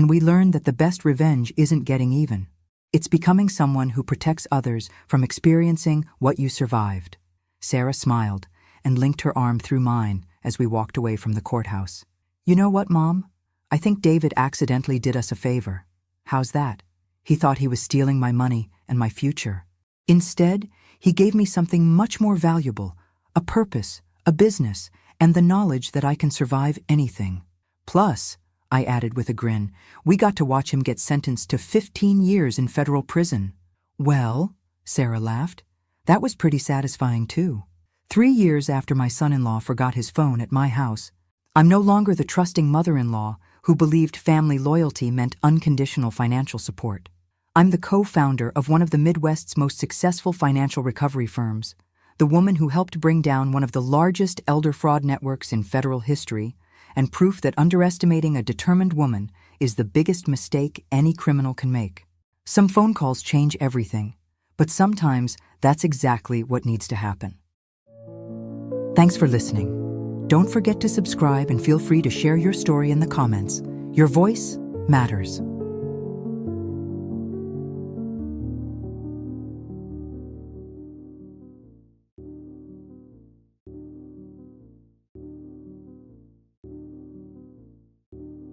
we learned that the best revenge isn't getting even. It's becoming someone who protects others from experiencing what you survived. Sarah smiled and linked her arm through mine as we walked away from the courthouse. You know what, Mom? I think David accidentally did us a favor. How's that? He thought he was stealing my money and my future. Instead, he gave me something much more valuable, a purpose, a business, and the knowledge that I can survive anything. Plus, I added with a grin, we got to watch him get sentenced to 15 years in federal prison. Well, Sarah laughed, that was pretty satisfying too. 3 years after my son-in-law forgot his phone at my house, I'm no longer the trusting mother-in-law who believed family loyalty meant unconditional financial support. I'm the co-founder of one of the Midwest's most successful financial recovery firms, the woman who helped bring down one of the largest elder fraud networks in federal history, and proof that underestimating a determined woman is the biggest mistake any criminal can make. Some phone calls change everything, but sometimes that's exactly what needs to happen. Thanks for listening. Don't forget to subscribe and feel free to share your story in the comments. Your voice matters.